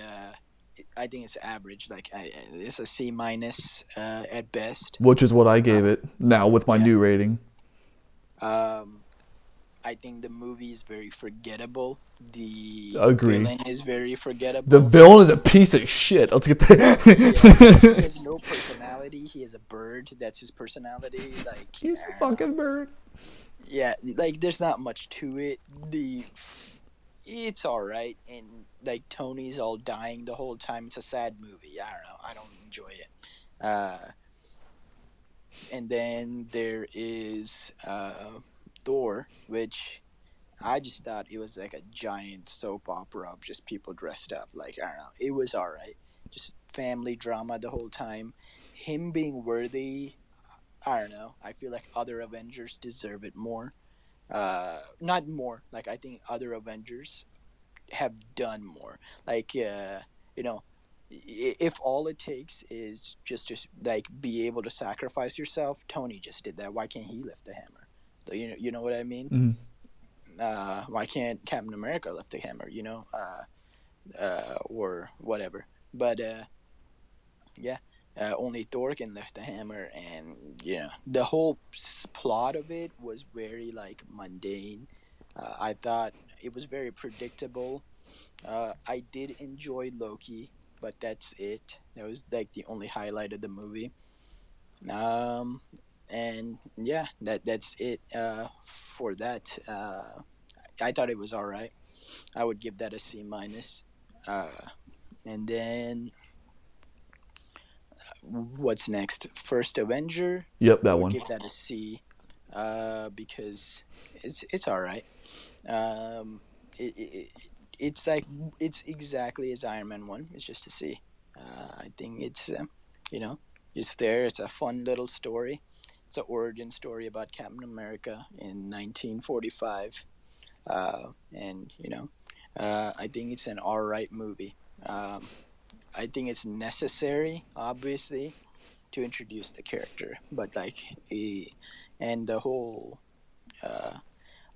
I think it's average. Like, it's a C minus at best. Which is what I Uh, gave it. Now with my yeah. new rating. Um, I think the movie is very forgettable. The Agree. villain is very The forgettable. villain is a piece of shit. Let's get Yeah, he that. has no personality. He is a bird. That's his personality. Like, He's a I don't know. fucking bird. Yeah, like, there's not much to it. It's all right, and like, Tony's all dying the whole time. It's a sad movie. I don't know. I don't enjoy it. And then there is Thor, which I just thought it was like a giant soap opera of just people dressed up. Like, I don't know. It was all right. Just family drama the whole time. Him being worthy, I don't know. I feel like other Avengers deserve it more. Not more. Like, I think other Avengers have done more. Like, you know, if all it takes is just to, like, be able to sacrifice yourself, Tony just did that. Why can't he lift the hammer? So, you know what I mean? Mm. Why can't Captain America lift the hammer? Or whatever. But yeah, only Thor can lift the hammer, and the whole plot of it was very, like, mundane. I thought it was very predictable. I did enjoy Loki. but that's it. That was like the only highlight of the movie. Um, and yeah, that's it. For that, I thought it was all right. I would give that a C minus. Uh, and then what's next? First Avenger. Yep, I that would one. give that a C. Because it's all right. Um, it, it, it it's like it's exactly as Iron Man one. It's just a C. I think it's you know just there. It's a fun little story. It's an origin story about Captain America in 1945. And I think it's an all right movie. Um, I think it's necessary, obviously, to introduce the character, but like, and the whole uh,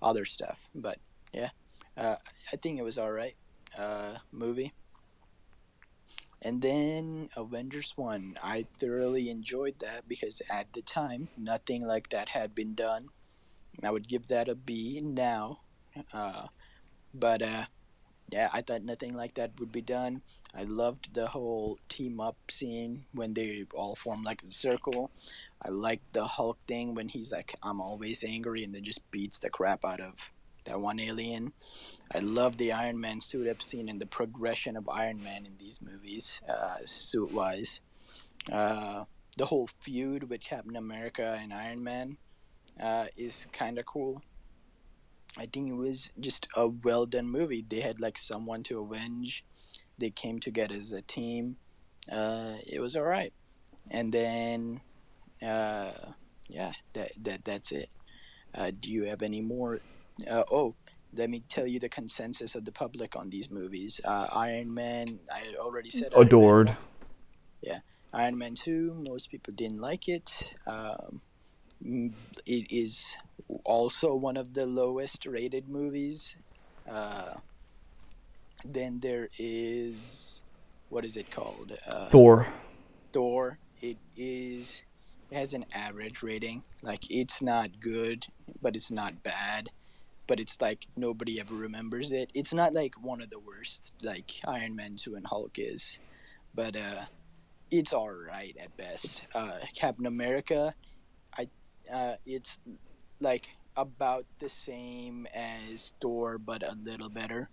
other stuff. But yeah, uh, I think it was all right movie. And then Avengers 1, I thoroughly enjoyed that because at the time, nothing like that had been done. I would give that a B now. Uh, but yeah, I thought nothing like that would be done. I loved the whole team up scene when they all form like a circle. I liked the Hulk thing when he's like, I'm always angry, and then just beats the crap out of that one alien. I love the Iron Man suit up scene and the progression of Iron Man in these movies, suit wise. The whole feud with Captain America and Iron Man is kind of cool. I think it was just a well done movie. They had like someone to avenge. They came together as a team. It was all right. And then, uh, yeah, that's it. Do you have any more? Oh, let me tell you the consensus of the public on these movies. Iron Man, I already said Iron Man Adored. 1. Yeah. Iron Man 2, most people didn't like it. Mm, it is also one of the lowest rated movies. Uh, then there is, what is it called? Thor. Thor. It has an average rating. Like, it's not good, but it's not bad. But it's like nobody ever remembers it. It's not like one of the worst, like Iron Man 2 and Hulk is, but it's all right at best. Captain America, it's like about the same as Thor, but a little better.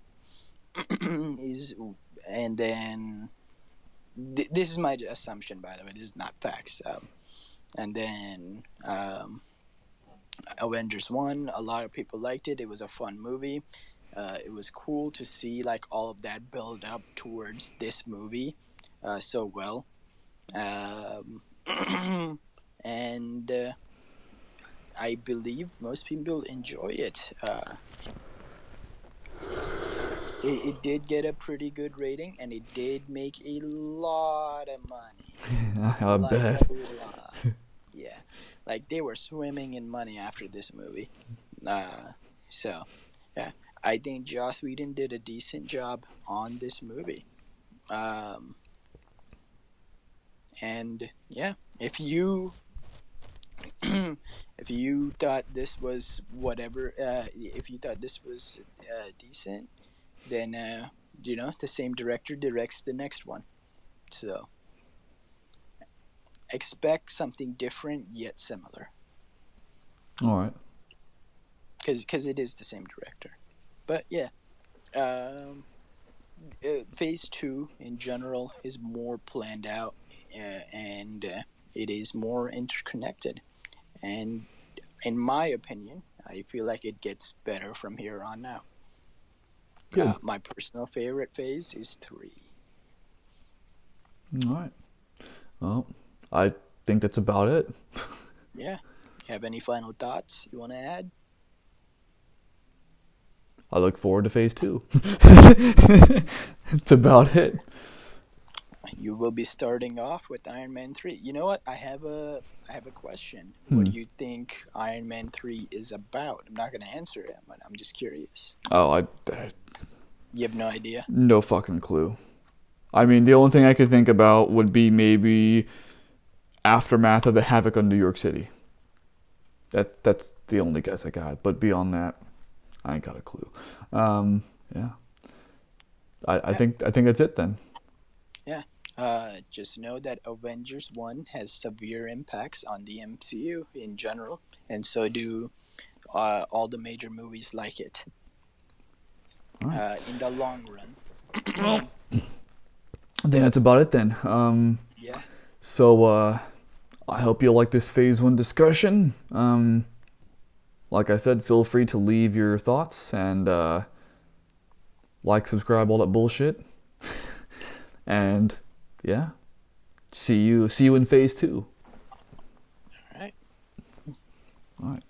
is and then this is my assumption, by the way. This is not facts. And then Avengers 1, a lot of people liked it. It was a fun movie. It was cool to see like all of that build up towards this movie so well. Um, and I believe most people enjoy it. It did get a pretty good rating, and it did make a lot of money. I Like bet. a lot. Yeah. Like they were swimming in money after this movie. Uh, so, yeah. I think Joss Whedon did a decent job on this movie. Um, and yeah, if you thought this was whatever, if you thought this was decent, then the same director directs the next one. So expect something different yet similar, All right. because it is the same director. But yeah, um, Phase Two in general is more planned out, and it is more interconnected. And in my opinion, I feel like it gets better from here on out. Good. My personal favorite phase is three. All right. Well, I think that's about it. Yeah. You have any final thoughts you want to add? I look forward to phase two. That's about it. You will be starting off with Iron Man 3. You know what? I have a question. What Hmm. do you think Iron Man 3 is about? I'm not going to answer it, but I'm just curious. Oh, You have no idea? no fucking clue. I mean, the only thing I could think about would be maybe aftermath of the havoc on New York City. That's the only guess I got. But beyond that, I ain't got a clue. Yeah, I Yeah. think that's it then. Yeah. Just know that Avengers 1 has severe impacts on the MCU in general, and so do all the major movies like it All right. in the long run. Well, I think that's about it then. Yeah. So I hope you like this phase one discussion. Like I said, feel free to leave your thoughts and like, subscribe, all that bullshit. And yeah, see you in phase two. All right. All right.